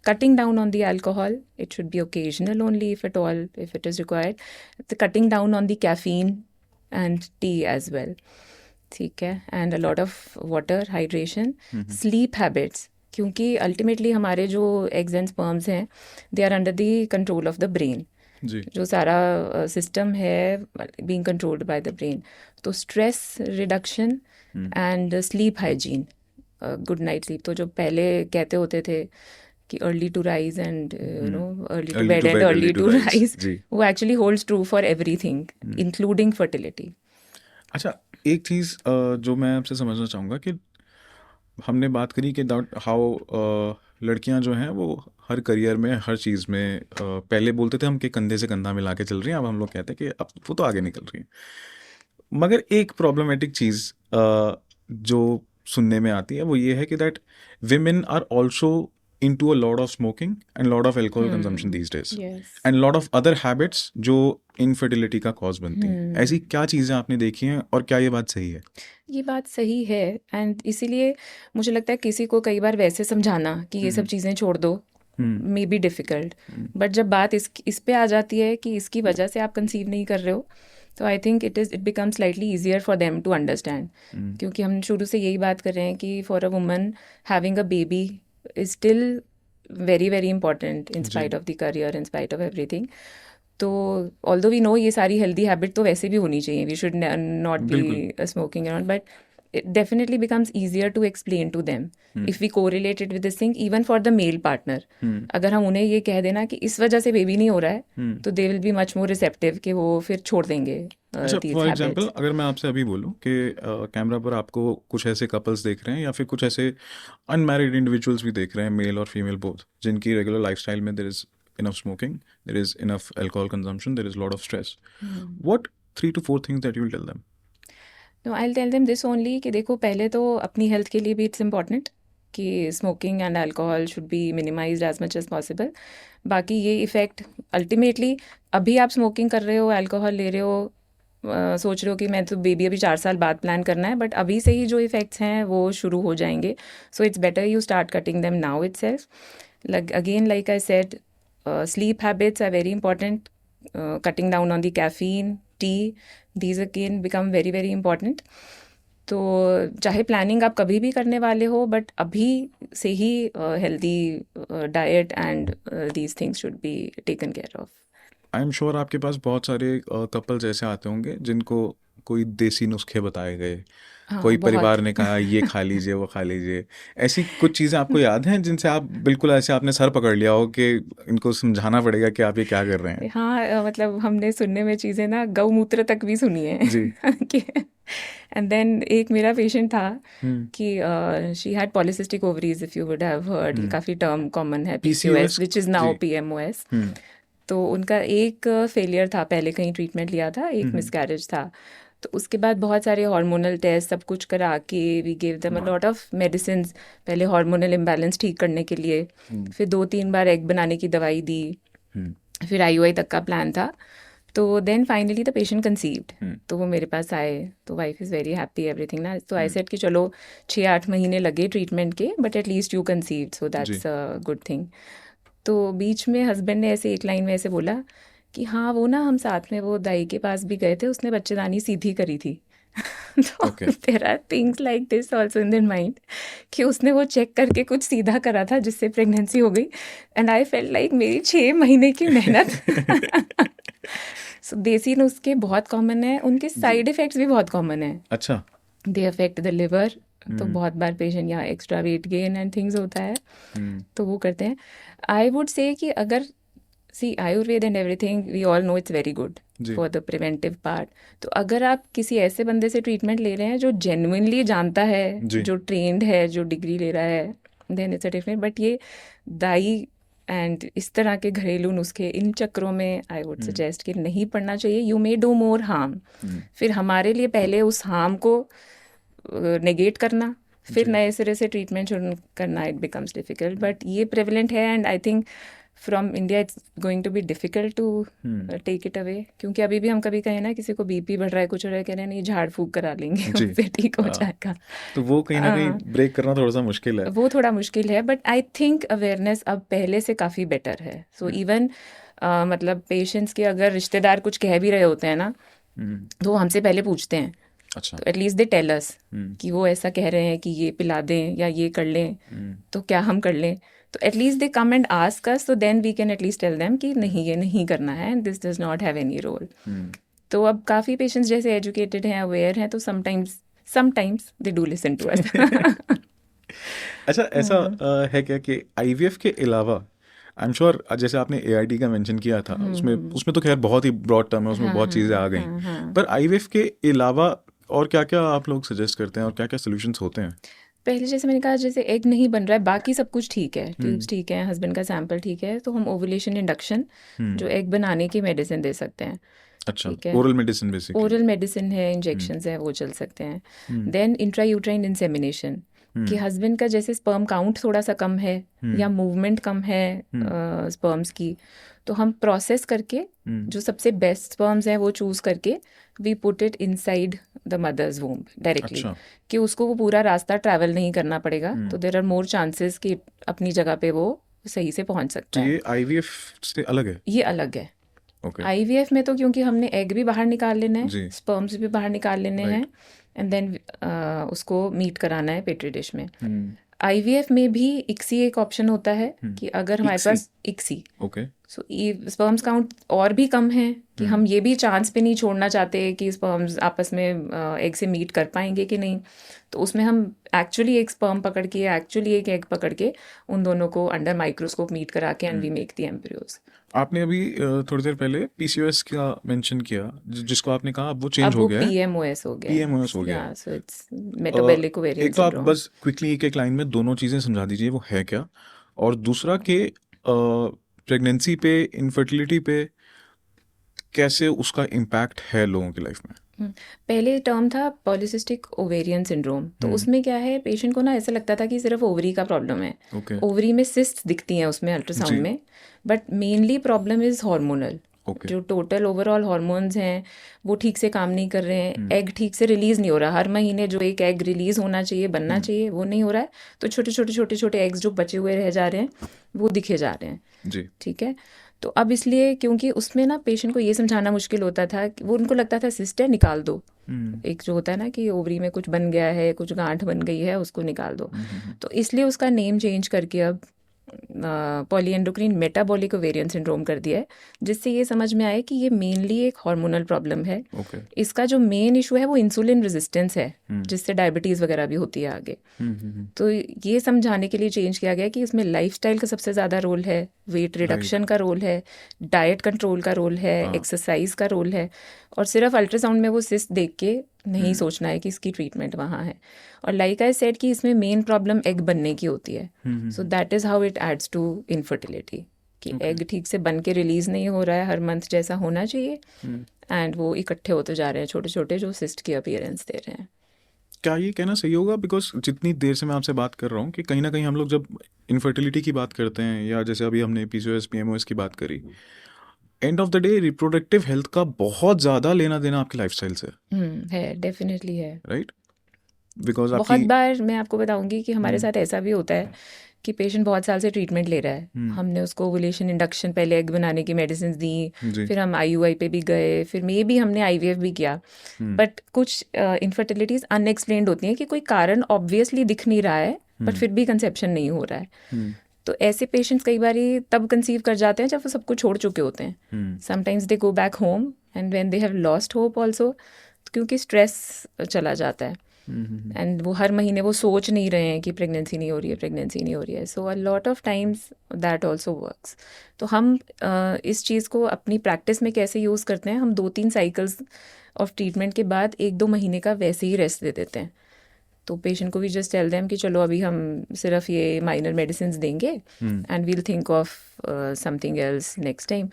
cutting down on the alcohol, it should be occasional only if at all, if it is required, the cutting down on the caffeine and tea as well, ठीक है, and a lot of water, hydration, sleep habits, क्योंकि ultimately हमारे जो eggs and sperms हैं they are under the control of the brain, जी। जो सारा system है being controlled by the brain. तो stress reduction and sleep hygiene, good night sleep, तो जो पहले कहते होते थे कि early to rise and you know early to Early bed to and bed, early early to to rise, rise, जी। वो actually holds true for everything including fertility. अच्छा, एक चीज़ जो मैं आपसे समझना चाहूँगा कि हमने बात करी कि हाउ लड़कियां जो हैं वो हर करियर में, हर चीज़ में, पहले बोलते थे हम कि कंधे से कंधा मिला के चल रही हैं, अब हम लोग कहते हैं कि अब वो तो आगे निकल रही हैं। मगर एक प्रॉब्लमेटिक चीज़ जो सुनने में आती है वो ये है कि that women are also into a lot of smoking and lot of alcohol consumption these days, and lot of other habits जो infertility का cause बनती हैं। ऐसी क्या चीज़ें आपने देखी हैं और क्या ये बात सही है? ये बात सही है, एंड इसीलिए मुझे लगता है किसी को कई बार वैसे समझाना कि ये सब चीज़ें छोड़ दो मे बी डिफ़िकल्ट, बट जब बात इस पे आ जाती है कि इसकी वजह से आप कंसीव नहीं कर रहे हो, तो I think it become slightly easier for them to understand, क्योंकि हम शुरू से यही बात कर रहे हैं कि for a woman having a baby is still very very important in spite of the career, in spite of everything. तो although we know ये सारी healthy habit तो वैसे भी होनी चाहिए, we should not be smoking around, but it definitely becomes easier to explain to them if we correlate it with this thing, even for the male partner. अगर हम उन्हें ये कह देना कि इस वजह से बेबी नहीं हो रहा है, तो they will be much more receptive कि वो फिर छोड़ देंगे अच्छा, these फॉर habits. एग्जाम्पल अगर मैं आपसे अभी बोलूँ कि कैमरा पर आपको कुछ ऐसे कपल्स देख रहे हैं या फिर कुछ ऐसे अनमैरिड इंडिविजुअल्स भी देख रहे हैं, मेल और फीमेल बोथ, जिनकी रेगुलर लाइफस्टाइल में there is enough smoking, there is enough alcohol consumption, there is lot of stress, what 3 to 4 things that you will tell them? No, I'll tell them this only कि देखो, पहले तो अपनी health के लिए भी it's important कि smoking and alcohol should be minimised as much as possible. बाकी ये इफ़ेक्ट अल्टीमेटली, अभी आप स्मोकिंग कर रहे हो, अल्कोहल ले रहे हो, सोच रहे हो कि मैं तो बेबी अभी 4 साल बाद प्लान करना है, बट अभी से ही जो इफ़ेक्ट्स हैं वो शुरू हो जाएंगे। So it's better you start cutting them now itself. Again like I said, sleep habits are very important, cutting down on the caffeine, tea, these again become very very important. तो चाहे planning आप कभी भी करने वाले हो, but अभी से ही healthy diet and these things should be taken care of. I am sure आपके पास बहुत सारे कपल्स ऐसे आते होंगे जिनको कोई देसी नुस्खे बताए गए, कोई परिवार ने कहा ये खा लीजिए, वो खा लीजिए, ऐसी कुछ चीज़ें आपको याद हैं जिनसे आप बिल्कुल ऐसे आपने सर पकड़ लिया हो कि इनको समझाना पड़ेगा कि आप ये क्या कर रहे हैं? हाँ, मतलब हमने सुनने में चीज़ें ना गौमूत्र तक भी सुनी है जी। एंड देन एक मेरा पेशेंट था कि she had polycystic ovaries, if you would have heard, काफ़ी टर्म कॉमन है, PCOS which is now PMOS। तो उनका एक फेलियर था, पहले कहीं ट्रीटमेंट लिया था, एक मिसकैरेज था, तो उसके बाद बहुत सारे हार्मोनल टेस्ट सब कुछ करा के we give them a lot of medicine, पहले हार्मोनल इम्बैलेंस ठीक करने के लिए, फिर 2-3 बार एग बनाने की दवाई दी, फिर IUI तक का प्लान था। तो then finally the patient conceived, तो वो मेरे पास आए, तो wife is very happy everything ना, तो आई सेड कि चलो 6-8 महीने लगे ट्रीटमेंट के, but at least you conceived, so that's a good thing. तो बीच में हस्बैंड ने ऐसे एक लाइन में ऐसे बोला कि हाँ वो ना हम साथ में वो दाई के पास भी गए थे, उसने बच्चेदानी सीधी करी थी। तो there are things like this also in their mind कि उसने वो चेक करके कुछ सीधा करा था जिससे प्रेगनेंसी हो गई, एंड आई फेल्ट लाइक मेरी 6 महीने की मेहनत। सो देसी नुस्खे बहुत कॉमन है, उनके साइड इफ़ेक्ट्स भी बहुत कॉमन है। अच्छा, दे अफेक्ट द लिवर, तो बहुत बार पेशेंट यहाँ extra weight gain and things होता है, तो वो करते हैं. आई वुड से कि अगर see Ayurveda and everything we all know it's very good जी. For the preventive part. तो अगर आप किसी ऐसे बंदे से ट्रीटमेंट ले रहे हैं जो जेन्युइनली जानता है, जी. जो ट्रेंड है, जो डिग्री ले रहा है, then it's a different. But ये दाई एंड इस तरह के घरेलू नुस्खे इन चक्रों में आई वुड सजेस्ट कि नहीं पड़ना चाहिए. You may do more harm. फिर हमारे लिए पहले उस हार्म को नेगेट करना, फिर नए सिरे से ट्रीटमेंट शुरू करना, इट बिकम्स डिफिकल्ट. बट ये प्रेवलेंट है and I think from India it's going to be difficult to take it away. क्योंकि अभी भी हम कभी कहें ना किसी को बीपी बढ़ रहा है, कुछ हो रहा है, कह रहे हैं नहीं झाड़ फूक करा लेंगे जी. उससे ठीक हो जाएगा. तो वो कहीं ना कहीं ब्रेक करना थोड़ा सा मुश्किल है. वो थोड़ा मुश्किल है. बट आई थिंक अवेयरनेस अब पहले से काफ़ी बेटर है. सो इवन मतलब पेशेंट्स के अगर रिश्तेदार कुछ कह भी रहे होते हैं ना, तो वो हमसे पहले पूछते हैं. अच्छा. तो एटलीस्ट दे टेल अस कि वो ऐसा कह रहे हैं कि ये पिला दें या ये कर लें, तो क्या हम कर लें. तो at least they come and ask us, तो then we can at least tell them कि नहीं, ये नहीं करना है and this does not have any role. तो अब काफ़ी पेशेंट्स जैसे एजुकेटेड हैं, अवेयर हैं, तो sometimes they do listen to us. अच्छा, ऐसा है क्या कि आईवीएफ के अलावा, आई एम श्योर जैसे आपने एआईटी का मेंशन किया था, उसमें तो खैर बहुत ही ब्रॉड टर्म है, उसमें बहुत चीज़ें आ गई, पर आईवीएफ के अलावा और क्या क्या आप लोग सजेस्ट करते हैं और क्या क्या सोल्यूशंस होते हैं? पहले जैसे मैंने कहा, जैसे एग नहीं बन रहा है, बाकी सब कुछ ठीक है, ट्यूब्स ठीक है, हस्बैंड का सैंपल ठीक है, तो हम ओवुलेशन इंडक्शन जो एग बनाने की मेडिसिन दे सकते हैं. अच्छा, ठीक है. Oral medicine basically. Oral medicine है, इंजेक्शंस है, वो चल सकते हैं. देन इंट्रायूट्राइन इंसेमिनेशन, कि हस्बैंड का जैसे स्पर्म काउंट थोड़ा सा कम है या मूवमेंट कम है स्पर्म्स की, तो हम प्रोसेस करके जो सबसे बेस्ट स्पर्म्स हैं वो चूज करके we put it inside the mother's womb directly. अच्छा. कि उसको वो पूरा रास्ता ट्रैवल नहीं करना पड़ेगा, तो देयर आर मोर चांसेस कि अपनी जगह पे वो सही से पहुंच सकता तो है. ये आईवीएफ से अलग है? ये अलग है. ओके. आईवीएफ में तो क्योंकि हमने एग भी बाहर निकाल लेना जी. है, स्पर्म्स भी बाहर निकाल लेने हैं, एंड देन उसको मीट कराना है पेट्री डिश में. आईवीएफ में भी इक्सी एक ऑप्शन होता है कि अगर हमारे पास इक्सी, ओके, सो स्पर्म्स काउंट और भी कम है कि हम ये भी चांस पे नहीं छोड़ना चाहते कि स्पर्म्स आपस में एग से मीट कर पाएंगे कि नहीं, तो उसमें हम एक्चुअली एक स्पर्म पकड़ के, एक्चुअली एक एग पकड़ के उन दोनों को अंडर माइक्रोस्कोप मीट करा के and we make the embryos. आपने अभी थोड़ी देर पहले पीसीओएस का मेंशन किया, जिसको आपने कहा अब वो चेंज हो गया है, पीएमओएस हो गया. पीएमओएस हो गया. सो इट्स मेटाबॉलिक ओवेरियन एक तो आप सिंड्रोम. बस क्विकली एक लाइन में दोनों चीज़ें समझा दीजिए, वो है क्या, और दूसरा कि प्रेगनेंसी पे, इनफर्टिलिटी पे कैसे उसका इम्पैक्ट है लोगों की लाइफ में. पहले टर्म था पॉलीसिस्टिक ओवेरियन सिंड्रोम. तो उसमें क्या है, पेशेंट को ना ऐसा लगता था कि सिर्फ ओवरी का प्रॉब्लम है. ओके. ओवरी में सिस्ट दिखती हैं उसमें अल्ट्रासाउंड में, but mainly problem is hormonal. Okay. जो टोटल ओवरऑल हार्मोन्स हैं वो ठीक से काम नहीं कर रहे हैं, एग ठीक से रिलीज नहीं हो रहा. हर महीने जो एक एग रिलीज होना चाहिए, बनना चाहिए, वो नहीं हो रहा है. तो छोटे एग्स जो बचे हुए रह जा रहे हैं वो दिखे जा रहे हैं. जी. ठीक है. तो अब इसलिए क्योंकि उसमें ना पेशेंट को ये समझाना मुश्किल होता था, वो उनको लगता था सिस्ट है, निकाल दो. एक जो होता है ना कि ओवरी में कुछ बन गया है, कुछ गांठ बन गई है, उसको निकाल दो. तो इसलिए उसका नेम चेंज करके अब पॉलीएंडोक्राइन मेटाबॉलिक ओवेरियन सिंड्रोम कर दिया है, जिससे ये समझ में आए कि ये मेनली एक हार्मोनल प्रॉब्लम है. ओके. इसका जो मेन इशू है वो इंसुलिन रेजिस्टेंस है, जिससे डायबिटीज़ वगैरह भी होती है आगे. तो ये समझाने के लिए चेंज किया गया कि इसमें लाइफस्टाइल का सबसे ज़्यादा रोल है, वेट रिडक्शन का रोल है, डाइट कंट्रोल का रोल है, एक्सरसाइज का रोल है, और सिर्फ अल्ट्रासाउंड में वो सिस्ट देख के नहीं सोचना है कि इसकी ट्रीटमेंट वहाँ है. और लाइक आई सेड कि इसमें मेन प्रॉब्लम एग बनने की होती है. So that is how it adds to infertility, कि एग ठीक से बन के रिलीज नहीं हो रहा है हर मंथ जैसा होना चाहिए, एंड वो इकट्ठे होते जा रहे हैं छोटे छोटे, जो सिस्ट की अपीयरेंस दे रहे हैं. क्या ये कहना सही होगा, बिकॉज जितनी देर से मैं आपसे बात कर रहा हूँ कि कहीं ना कहीं हम लोग जब इनफर्टिलिटी की बात करते हैं, या जैसे अभी हमने पीसीओएस पीएमओएस की बात करी, end of the day reproductive health का बहुत ज़्यादा लेना देना आपकी लाइफस्टाइल से है, डेफिनेटली है. राइट. बिकॉज बहुत बार मैं आपको बताऊंगी कि हमारे साथ ऐसा भी होता है कि पेशेंट बहुत साल से ट्रीटमेंट ले रहा है, हमने उसको ओवुलेशन इंडक्शन, पहले एग बनाने की मेडिसिन दी, फिर हम आईयूआई पे भी गए, फिर मे भी हमने आईवीएफ भी किया, बट कुछ इनफर्टिलिटीज अनएक्सप्लेन्ड होती हैं कि कोई कारण ऑब्वियसली दिख नहीं रहा है, बट फिर भी कंसेप्शन नहीं हो रहा है. तो ऐसे पेशेंट्स कई बार तब कंसीव कर जाते हैं जब वो सब कुछ छोड़ चुके होते हैं. Sometimes they go back home and when they have lost hope also, क्योंकि स्ट्रेस चला जाता है. एंड वो हर महीने वो सोच नहीं रहे हैं कि प्रेगनेंसी नहीं हो रही है so a lot of times that also works. तो हम इस चीज़ को अपनी प्रैक्टिस में कैसे यूज़ करते हैं, हम 2-3 साइकिल्स ऑफ ट्रीटमेंट के बाद 1-2 महीने का वैसे ही रेस्ट दे देते हैं. तो पेशेंट को भी जस्ट टेल देम कि चलो अभी हम सिर्फ ये माइनर मेडिसिन देंगे and we'll think of something else next time.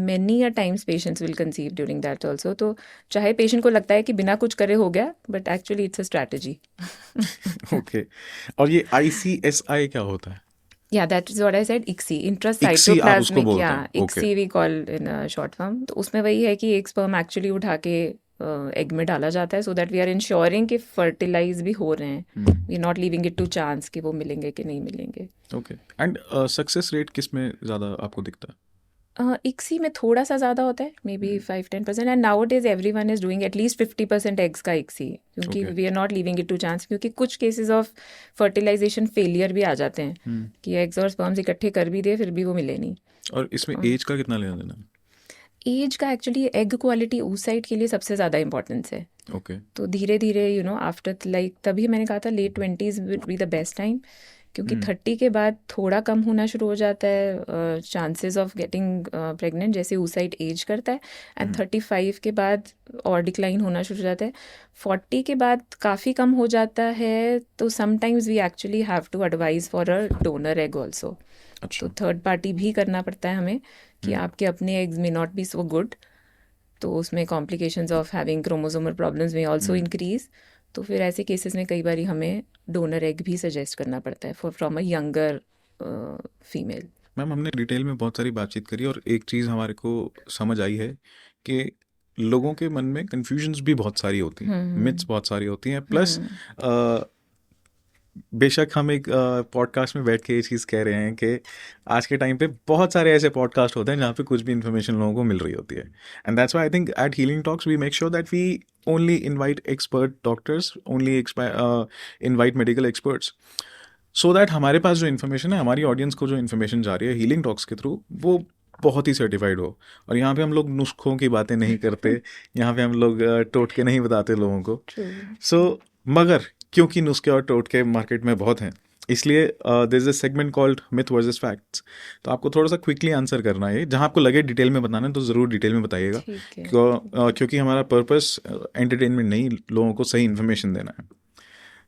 Many a times patients will conceive during that also. तो चाहे पेशेंट को लगता है कि बिना कुछ करे हो गया, but actually it's a strategy. Okay. और ये ICSI क्या होता है? Yeah, that is what I said. ICSI, आप उसको intracytoplasmic. बोलते Yeah, हैं. Okay. ICSI we call in a short form. तो उसमें वही है कि एक स्पर्म एक्चुअली उठा के एग में डाला जाता है, so that we are ensuring कि फर्टिलाइज भी हो रहे हैं. We are not leaving it to chance कि वो मिलेंगे कि नहीं मिलेंगे. ओके. एंड सक्सेस रेट किस में ज़्यादा आपको दिखता है? ICSI में थोड़ा सा ज़्यादा होता है, may be 5-10%. And nowadays everyone is doing at least 50% eggs का ICSI, क्योंकि Okay. We are not leaving it to chance. क्योंकि कुछ केसेस ऑफ फर्टिलाइजेशन फेलियर भी आ जाते हैं कि एग्स और स्पर्म्स इकट्ठे कर भी दे फिर भी वो मिले नहीं. और इसमें एज का कितना लेना देना? एज का एक्चुअली एग क्वालिटी उस साइड के लिए सबसे ज़्यादा इंपॉर्टेंस है. ओके. तो धीरे धीरे आफ्टर लाइक तभी मैंने कहा था late 20s will be the best time, क्योंकि 30 के बाद थोड़ा कम होना शुरू हो जाता है चांसेस ऑफ गेटिंग प्रेग्नेंट, जैसे ऊसाइड एज करता है. एंड 35 के बाद और डिक्लाइन होना शुरू हो जाता है. 40 के बाद काफ़ी कम हो जाता है. तो sometimes we actually have to advise for a donor egg also. अच्छा. तो थर्ड पार्टी भी करना पड़ता है हमें कि आपके अपने एग्स में नॉट बी सो गुड, तो उसमें complications of having chromosomal problems में ऑल्सो इंक्रीज. तो फिर ऐसे केसेस में कई बार हमें डोनर एग भी सजेस्ट करना पड़ता है from a younger female. Ma'am, हमने डिटेल में बहुत सारी बातचीत करी और एक चीज़ हमारे को समझ आई है कि लोगों के मन में कन्फ्यूजन्स भी बहुत सारी होती हैं, मिथ्स बहुत सारी होती हैं. प्लस बेशक हम एक पॉडकास्ट में बैठ के ये चीज़ कह रहे हैं कि आज के टाइम पे बहुत सारे ऐसे पॉडकास्ट होते हैं जहाँ पे कुछ भी इन्फॉर्मेशन लोगों को मिल रही होती है. And that's why I think at healing talks we make sure that we only invite expert doctors, only invite medical experts, so that हमारे पास जो इन्फॉर्मेशन है, हमारी ऑडियंस को जो इन्फॉर्मेशन जा रही है हीलिंग टॉक्स के थ्रू, वो बहुत ही सर्टिफाइड हो. और यहाँ पे हम लोग नुस्खों की बातें नहीं करते, यहाँ पे हम लोग टोटके नहीं बताते लोगों को. सो मगर क्योंकि नुस्खे और टोटके मार्केट में बहुत हैं, इसलिए there is a segment called myth versus facts. तो आपको थोड़ा सा क्विकली आंसर करना है. जहाँ आपको लगे डिटेल में बताना है तो ज़रूर डिटेल में बताइएगा, क्योंकि हमारा पर्पस एंटरटेनमेंट नहीं, लोगों को सही इन्फॉर्मेशन देना है.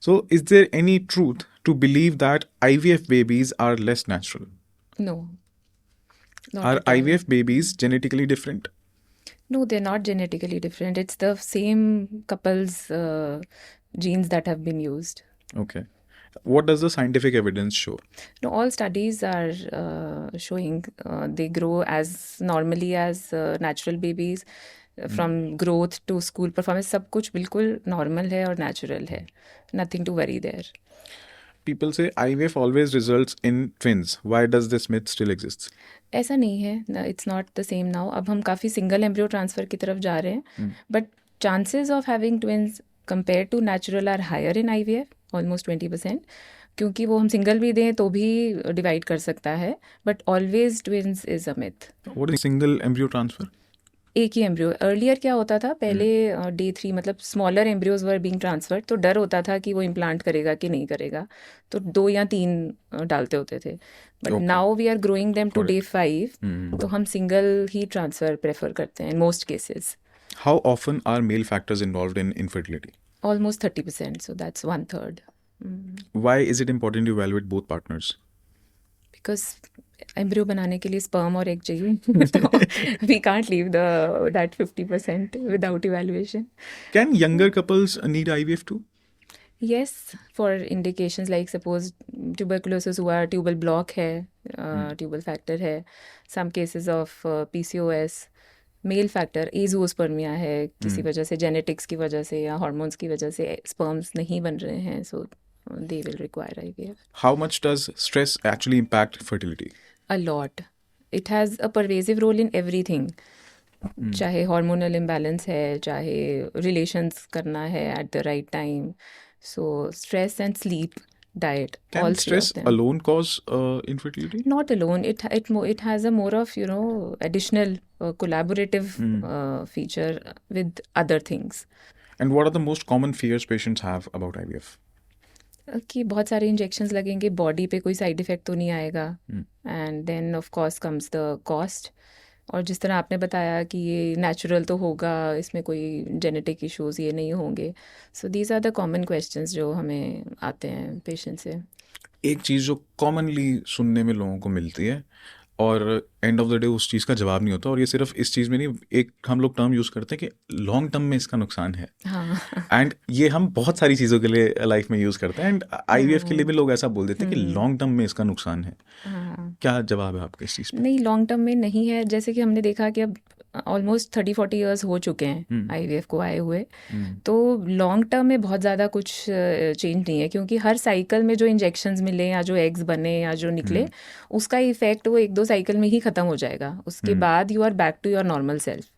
So is there any truth to believe that IVF babies are less natural? No. Not Are at all. IVF babies genetically different? No, they're not genetically different. It's the same couple's genes that have been used. Okay. What does the scientific evidence show? No, all studies are showing they grow as normally as natural babies. From growth to school performance, सब कुछ बिल्कुल normal है और natural है. Nothing to worry there. People say IVF always results in twins. Why does this myth still exist? ऐसा नहीं है. It's not the same now. अब हम काफ़ी single embryo transfer की तरफ जा रहे हैं. But chances of having twins compared to natural are higher in IVF, almost 20%. क्योंकि वो हम सिंगल भी दें तो भी डिवाइड कर सकता है. But always twins is a myth. What is single embryo transfer? एक ही एम्ब्रियो. अर्लियर क्या होता था, पहले day 3 मतलब smaller embryos were being transferred, तो डर होता था कि वो इम्प्लांट करेगा कि नहीं करेगा, तो 2 या 3 डालते होते थे. But now we are growing them to day 5, तो हम सिंगल ही ट्रांसफर प्रेफर करते हैं in most cases. How often are male factors involved in infertility? Almost 30%, so that's 1/3. Why is it important to evaluate both partners? Because embryo बनाने के लिए sperm और egg चाहिए. तो we can't leave that 50% without evaluation. Can younger couples need IVF too? Yes, for indications like suppose tuberculosis हुआ, tubal block है, tubal factor है, some cases of PCOS, mail factor, azoospermia है, किसी वजह से जेनेटिक्स की वजह से या हार्मोन्स की वजह से स्पर्म्स नहीं बन रहे हैं, सो they will require IVF. How much does stress actually impact fertility? A lot. It has a pervasive role in everything. चाहे हार्मोनल इम्बैलेंस है, चाहे रिलेशंस करना है at the right time. So stress and sleep, diet, all Can three stress of them. alone cause infertility? Not alone. It has a more of additional collaborative feature with other things. And what are the most common fears patients have about IVF? कि बहुत सारे injections लगेंगे, body पे कोई side effect तो नहीं आएगा, and then of course comes the cost. और जिस तरह आपने बताया कि ये नेचुरल तो होगा, इसमें कोई जेनेटिक इश्यूज ये नहीं होंगे। So these are the common questions जो हमें आते हैं पेशेंट से। एक चीज़ जो कॉमनली सुनने में लोगों को मिलती है और एंड ऑफ द डे उस चीज़ का जवाब नहीं होता, और ये सिर्फ इस चीज़ में नहीं, एक हम लोग टर्म यूज़ करते हैं कि लॉन्ग टर्म में इसका नुकसान है। हाँ एंड ये हम बहुत सारी चीज़ों के लिए लाइफ में यूज़ करते हैं, एंड IVF के लिए भी लोग ऐसा बोल देते हैं कि लॉन्ग टर्म में इसका नुकसान है। हाँ, क्या जवाब है आपका इस चीज़ पे? नहीं लॉन्ग टर्म में नहीं है। जैसे कि हमने देखा कि अब ऑलमोस्ट 30-40 ईयर्स हो चुके हैं IVF को आए हुए, तो लॉन्ग टर्म में बहुत ज़्यादा कुछ चेंज नहीं है, क्योंकि हर साइकिल में जो इंजेक्शंस मिले या जो एग्स बने या जो निकले, उसका इफेक्ट वो 1-2 साइकिल में ही ख़त्म हो जाएगा। उसके बाद you are back to your normal self.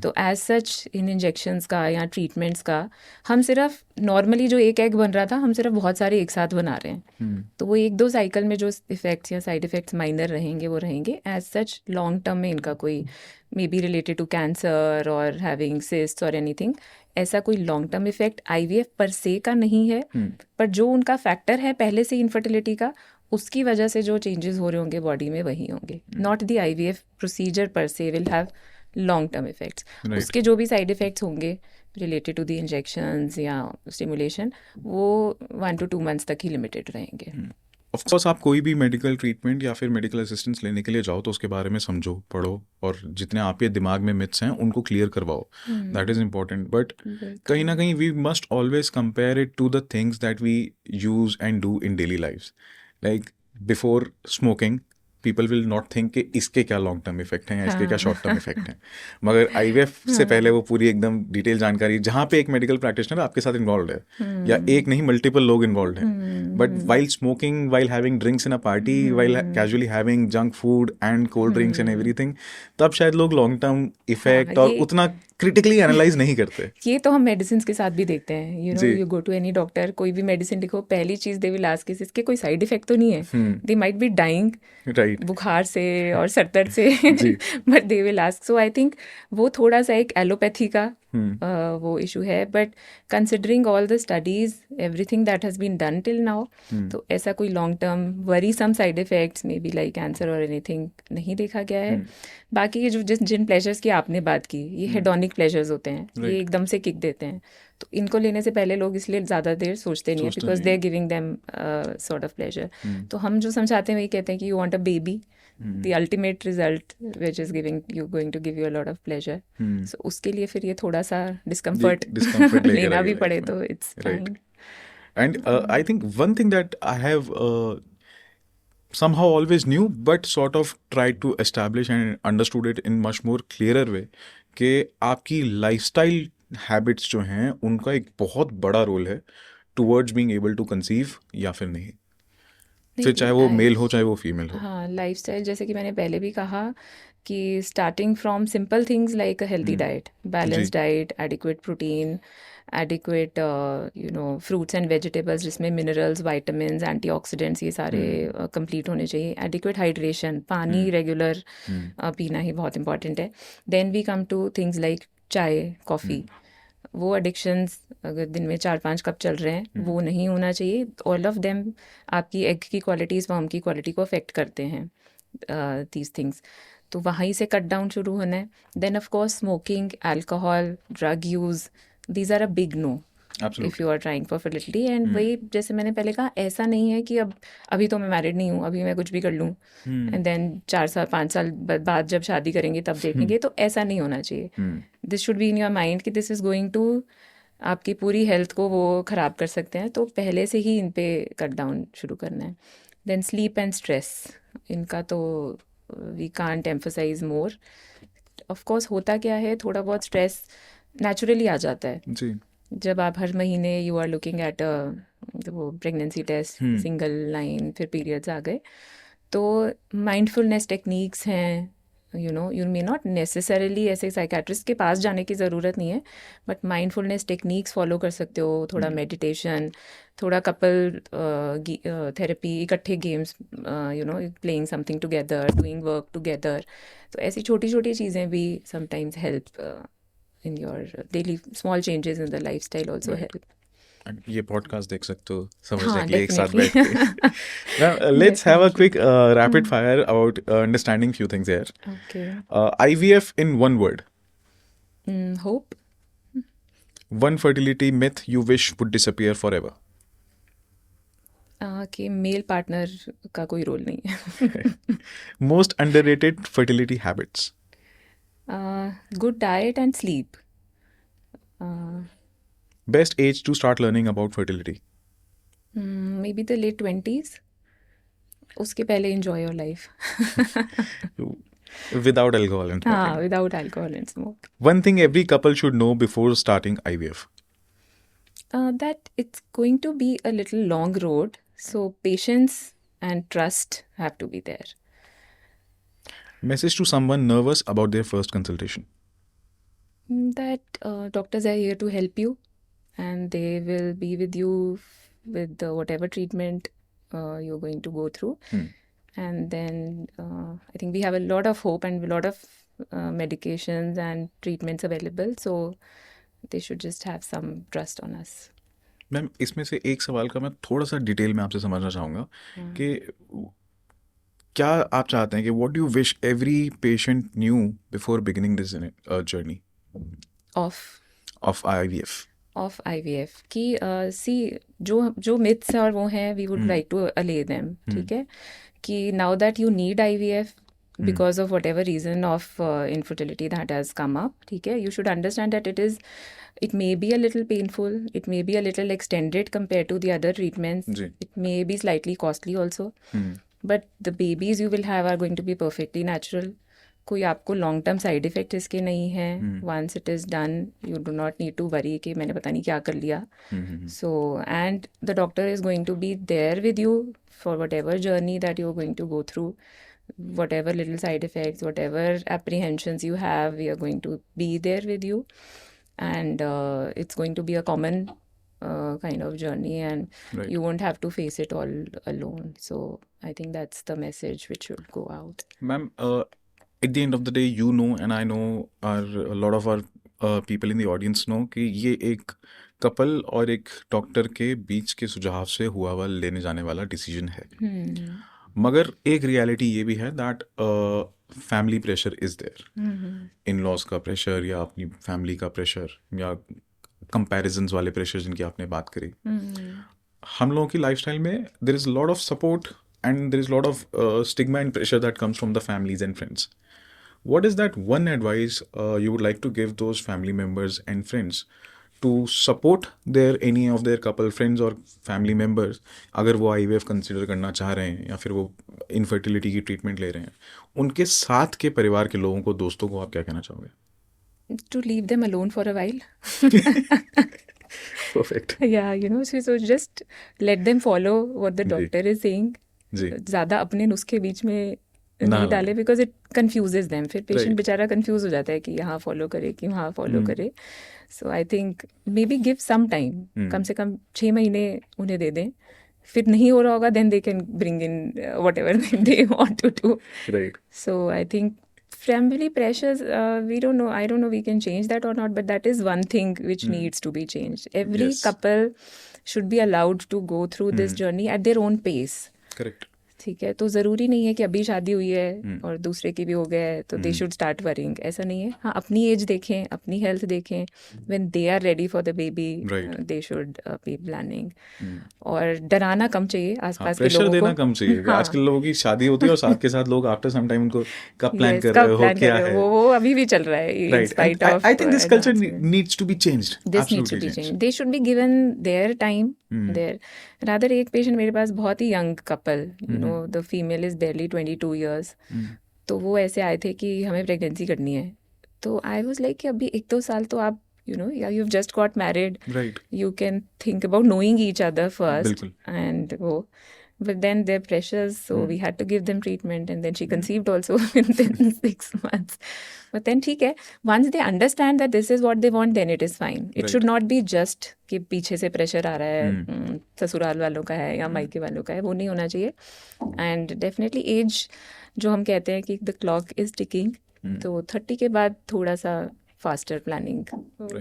तो एज सच इन इंजेक्शंस का या ट्रीटमेंट्स का हम सिर्फ नॉर्मली जो एक एग बन रहा था, हम सिर्फ बहुत सारे एक साथ बना रहे हैं। तो वो 1-2 साइकिल में जो इफेक्ट्स या साइड इफेक्ट्स माइनर रहेंगे वो रहेंगे। एज सच लॉन्ग टर्म में इनका कोई may be related to cancer और हैविंग सिस्ट्स और एनीथिंग, ऐसा कोई लॉन्ग टर्म इफेक्ट IVF पर से का नहीं है। पर जो उनका फैक्टर है पहले से इनफर्टिलिटी का, उसकी वजह से जो चेंजेस हो रहे होंगे बॉडी में वही होंगे। नॉट द IVF प्रोसीजर पर से will have long term effects. Right. उसके जो भी साइड इफेक्ट्स होंगे रिलेटेड टू द इंजेक्शंस या स्टिमुलेशन, वो 1 to 2 months तक ही लिमिटेड रहेंगे। ऑफ कोर्स आप कोई भी मेडिकल ट्रीटमेंट या फिर मेडिकल असिस्टेंस लेने के लिए जाओ तो उसके बारे में समझो, पढ़ो, और जितने आपके दिमाग में मिथ्स हैं उनको क्लियर करवाओ। That is important. बट कहीं ना कहीं we must always compare it to the things that we use and do in daily lifes. Like before smoking people will not think कि इसके क्या लॉन्ग टर्म इफेक्ट हैं या इसके क्या शॉर्ट टर्म इफेक्ट हैं, मगर IVF से पहले वो पूरी एकदम डिटेल जानकारी, जहाँ पे एक मेडिकल प्रैक्टिशनर आपके साथ इन्वॉल्व है या एक नहीं मल्टीपल लोग इन्वॉल्व हैं, but while smoking, while having drinks in a party, while casually having junk food and cold drinks and everything, तब शायद लोग लॉन्ग टर्म इफेक्ट और उतना क्रिटिकली एनालाइज नहीं करते। ये तो हम मेडिसिन के साथ भी देखते हैं। यू नो, जी। You go to any doctor, कोई भी मेडिसिन लिखो, पहली चीज दे विल आस्क इसके कोई साइड इफेक्ट तो नहीं है। They might be dying right. बुखार से और सर दर्द से, but they will ask. So I think वो थोड़ा सा एक एलोपैथी का वो इशू है। But considering all the studies, everything that has been done till now, तो ऐसा कोई long term worrisome side effects may be like cancer और एनीथिंग नहीं देखा गया है। बाकी ये जो जिन प्लेजर्स की आपने बात की, ये हेडोनिक प्लेजर्स होते हैं, ये एकदम से किक देते हैं, तो इनको लेने से पहले लोग इसलिए ज़्यादा देर सोचते नहीं है, because they are giving them sort of pleasure. तो हम जो समझाते हैं वही कहते हैं कि you want a baby, the ultimate result which is going to give you a lot of pleasure. So उसके लिए फिर ये थोड़ा सा discomfort discomfort लेके लेना भी आएगा पड़े life तो में। it's Right. fine. And I think one thing that I have somehow always knew but sort of tried to establish and understood it in much more clearer way कि आपकी lifestyle habits जो हैं उनका एक बहुत बड़ा रोल है towards being able to conceive या फिर नहीं, फिर चाहे वो मेल हो चाहे वो फीमेल हो। हाँ, लाइफस्टाइल जैसे कि मैंने पहले भी कहा कि starting from simple things like a healthy diet, balance diet, adequate protein, adequate you know fruits and vegetables जिसमें मिनरल्स, वाइटामिन, एंटीऑक्सीडेंट्स ये सारे कंप्लीट होने चाहिए, एडिक्वेट हाइड्रेशन, पानी रेगुलर पीना ही बहुत इंपॉर्टेंट है। Then we come to things like chai, coffee, वो एडिक्शंस अगर दिन में 4-5 कप चल रहे हैं वो नहीं होना चाहिए। ऑल ऑफ देम आपकी एग की क्वालिटी, स्पर्म की क्वालिटी को अफेक्ट करते हैं दीज थिंग्स, तो वहीं से कट डाउन शुरू होना है। Then of course smoking, alcohol, drug use, these are a big no if you are trying for fertility. And वही जैसे मैंने पहले कहा, ऐसा नहीं है कि अब अभी तो मैं मैरिड नहीं हूँ, अभी मैं कुछ भी कर लूँ एंड देन 4-5 साल बाद जब शादी करेंगे तब देखेंगे, तो ऐसा नहीं होना चाहिए। This should be in your mind कि दिस इज़ गोइंग टू आपकी पूरी हेल्थ को वो ख़राब कर सकते हैं, तो पहले से ही इन पे कट डाउन शुरू करना है। देन स्लीप एंड स्ट्रेस, इनका तो we can't emphasise more. Of course होता क्या है, थोड़ा बहुत स्ट्रेस नेचुरली आ जाता है जी। जब आप हर महीने यू आर लुकिंग एट वो प्रेगनेंसी टेस्ट, सिंगल लाइन, फिर पीरियड्स आ गए, तो माइंडफुलनेस टेक्निक्स हैं, you no, you may not necessarily ऐसे साइकेट्रिस्ट के पास जाने की ज़रूरत नहीं है, बट माइंडफुलनेस टेक्निक्स फॉलो कर सकते हो, थोड़ा मेडिटेशन, थोड़ा कपल थेरेपी, इकट्ठे games, you know, playing something together, doing work together, तो ऐसी छोटी छोटी चीज़ें भी sometimes help in your daily small changes in the lifestyle also Right. help. ये पॉडकास्ट देख सकते हो समझने हाँ, के लिए एक साथ बैठ definitely. के Now, let's have a quick rapid fire about understanding few things here. Okay. IVF in one word. Hope. One fertility myth you wish would disappear forever. कि मेल पार्टनर का कोई रोल नहीं है. Most underrated fertility habits. Good diet and sleep. Best age to start learning about fertility. Maybe the late 20s. उसके पहले enjoy your life. Without alcohol and हाँ, smoking. without alcohol and smoke. One thing every couple should know before starting IVF. That it's going to be a little long road, so patience and trust have to be there. Message to someone nervous about their first consultation. That doctors are here to help you, and they will be with you with whatever treatment you're going to go through. And then I think we have a lot of hope and a lot of medications and treatments available, so they should just have some trust on us. Ma'am इसमें से एक सवाल का मैं थोड़ा सा detail में आपसे समझना चाहूँगा कि क्या आप चाहते हैं कि what do you wish every patient new before beginning this journey Of of IVF. of IVF कि सी जो myths और वो हैं we would like to allay them. ठीक है कि now that you need IVF because of whatever reason of infertility that has come up, ठीक है, you should understand that it may be a little painful, it may be a little extended compared to the other treatments, ji. it may be slightly costly also, but the babies you will have are going to be perfectly natural. कोई आपको long term side effect इसके नहीं है. Once it is done you do not need to worry कि मैंने पता नहीं क्या कर लिया. So and the doctor is going to be there with you for whatever journey that you are going to go through. Whatever little side effects, whatever apprehensions you have, we are going to be there with you. And it's going to be a common kind of journey, and Right. you won't have to face it all alone. So I think that's the message which should go out. Ma'am, at the end of the day, you know, and I know, a lot of our people in the audience know कि ये एक couple और एक doctor के बीच के सुझाव से हुआ हुआ लेने जाने वाला डिसीजन है. मगर एक रियलिटी ये भी है that family pressure is there. In laws का प्रेशर या अपनी फैमिली का प्रेशर या कंपैरिजन्स वाले प्रेशर जिनकी आपने बात करी. हम लोगों की लाइफस्टाइल में there is lot of support and there is a lot of stigma and pressure that comes from the families and friends. What is that one advice you would like to give those family members and friends to support any of their couple friends or family members अगर वो IVF consider करना चाह रहे हैं या फिर वो infertility की ट्रीटमेंट ले रहे हैं, उनके साथ के परिवार के लोगों को, दोस्तों को आप क्या कहना चाहोगे? To leave them alone for a while. Perfect. Yeah, so just let them follow what the ji. doctor is saying. जी. ज़्यादा अपने नुस्खे बीच में ना नहीं डाले बिकॉज इट कन्फ्यूजेज देम. फिर पेशेंट Right. बेचारा कंफ्यूज हो जाता है कि यहाँ फॉलो करे कि वहाँ फॉलो करे. So I think maybe give some time, कम से कम 6 महीने उन्हें दे दें. फिर नहीं हो रहा होगा then they can bring in whatever they want to do. Right. So I think family pressures, I don't know we can change that or not, but that is one thing which needs to be changed. Every Yes. couple should be allowed to go through this journey at their own pace. Correct. ठीक है, तो ज़रूरी नहीं है कि अभी शादी हुई है और दूसरे की भी हो गया है तो दे शुड स्टार्ट वरिंग. ऐसा नहीं है. हाँ, अपनी एज देखें, अपनी हेल्थ देखें. When they are ready for the baby Right. They should be planning. और डराना कम चाहिए हाँ, आसपास के प्रेशर लोगों देना को. कम चाहिए. हाँ. आजकल लोगों की शादी होती है और साथ के साथ लोग आफ्टर सम टाइम उनको कब प्लान Yes, कर कब रहे हो, plan कर क्या रहे है. हो, वो अभी भी चल रहा है in Right. spite And of I think this culture advancement. needs to be changed. This needs to Absolutely be changed. They should be given their time. Their rather एक पेशेंट मेरे पास बहुत ही young couple, the female is barely 22 years. तो वो ऐसे आए थे कि हमें प्रेगनेंसी करनी है. तो आई वाज लाइक कि अभी 1-2 साल तो आप you've just got married. Right. You can think about knowing each other first. बिल्कुल. And वो but then their pressures, so we had to give them treatment, and then she conceived also within 6 months. But then ठीक है, once they understand that this is what they want, then it is fine. It should not be just कि पीछे से pressure आ रहा है, ससुराल वालों का है या मायके वालों का है, वो नहीं होना चाहिए. And definitely age जो हम कहते हैं कि the clock is ticking, तो 30 के बाद थोड़ा सा फास्टर प्लानिंग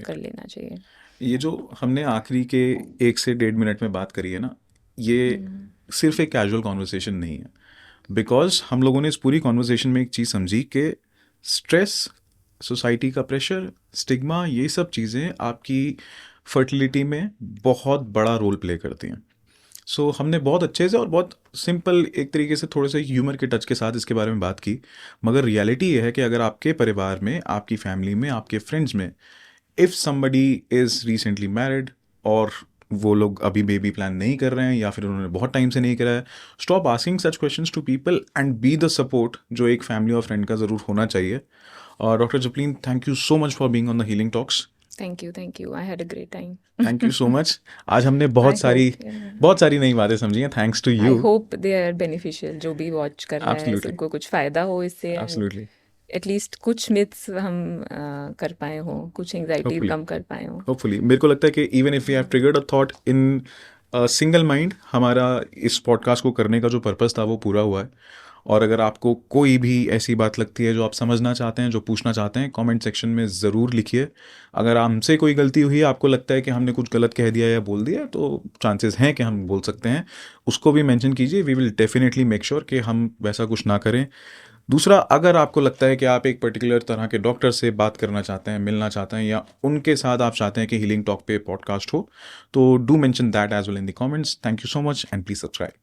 कर लेना चाहिए। ये जो हमने आखिरी के 1 से 1.5 मिनट में बात करी है ना, ये सिर्फ एक कैजुअल कॉन्वर्सेशन नहीं है, बिकॉज हम लोगों ने इस पूरी कॉन्वर्सेशन में एक चीज़ समझी कि स्ट्रेस, सोसाइटी का प्रेशर, स्टिग्मा, ये सब चीज़ें आपकी फर्टिलिटी में बहुत बड़ा रोल प्ले करती हैं। सो हमने बहुत अच्छे से और बहुत सिंपल एक तरीके से थोड़े से ह्यूमर के टच के साथ इसके बारे में बात की, मगर रियलिटी ये है कि अगर आपके परिवार में, आपकी फैमिली में, आपके फ्रेंड्स में if somebody is recently married और वो लोग अभी बेबी प्लान नहीं कर रहे हैं या फिर उन्होंने बहुत टाइम से नहीं करा है, stop asking such questions to people and be the support जो एक फैमिली और फ्रेंड का ज़रूर होना चाहिए। और doctor Japleen, thank you so much for being on the healing talks. Thank you, I had a great time. Thank you so much. आज हमने बहुत सारी नई बातें समझी हैं, thanks to I you. Hope they are beneficial, जो भी वॉच कर रहा है Absolutely. सबको कुछ फ़ायदा हो इससे, एब्सोल्युटली, एटलीस्ट कुछ मिथ्स हम कर पाए हों, कुछ एंग्जाइटी Hopefully. कम कर पाए हों। होपफुली। मेरे को लगता है कि even if we have triggered a thought in single mind, हमारा इस पॉडकास्ट को करने का जो पर्पस था वो पूरा हुआ है। और अगर आपको कोई भी ऐसी बात लगती है जो आप समझना चाहते हैं, जो पूछना चाहते हैं, कमेंट सेक्शन में ज़रूर लिखिए। अगर हमसे कोई गलती हुई है, आपको लगता है कि हमने कुछ गलत कह दिया या बोल दिया, तो चांसेस हैं कि हम बोल सकते हैं, उसको भी मेंशन कीजिए। We will definitely make sure कि हम वैसा कुछ ना करें। दूसरा, अगर आपको लगता है कि आप एक पर्टिकुलर तरह के डॉक्टर से बात करना चाहते हैं, मिलना चाहते हैं, या उनके साथ आप चाहते हैं कि हीलिंग टॉक पे पॉडकास्ट हो, तो do mention that as well in the comments. Thank you so much and please subscribe.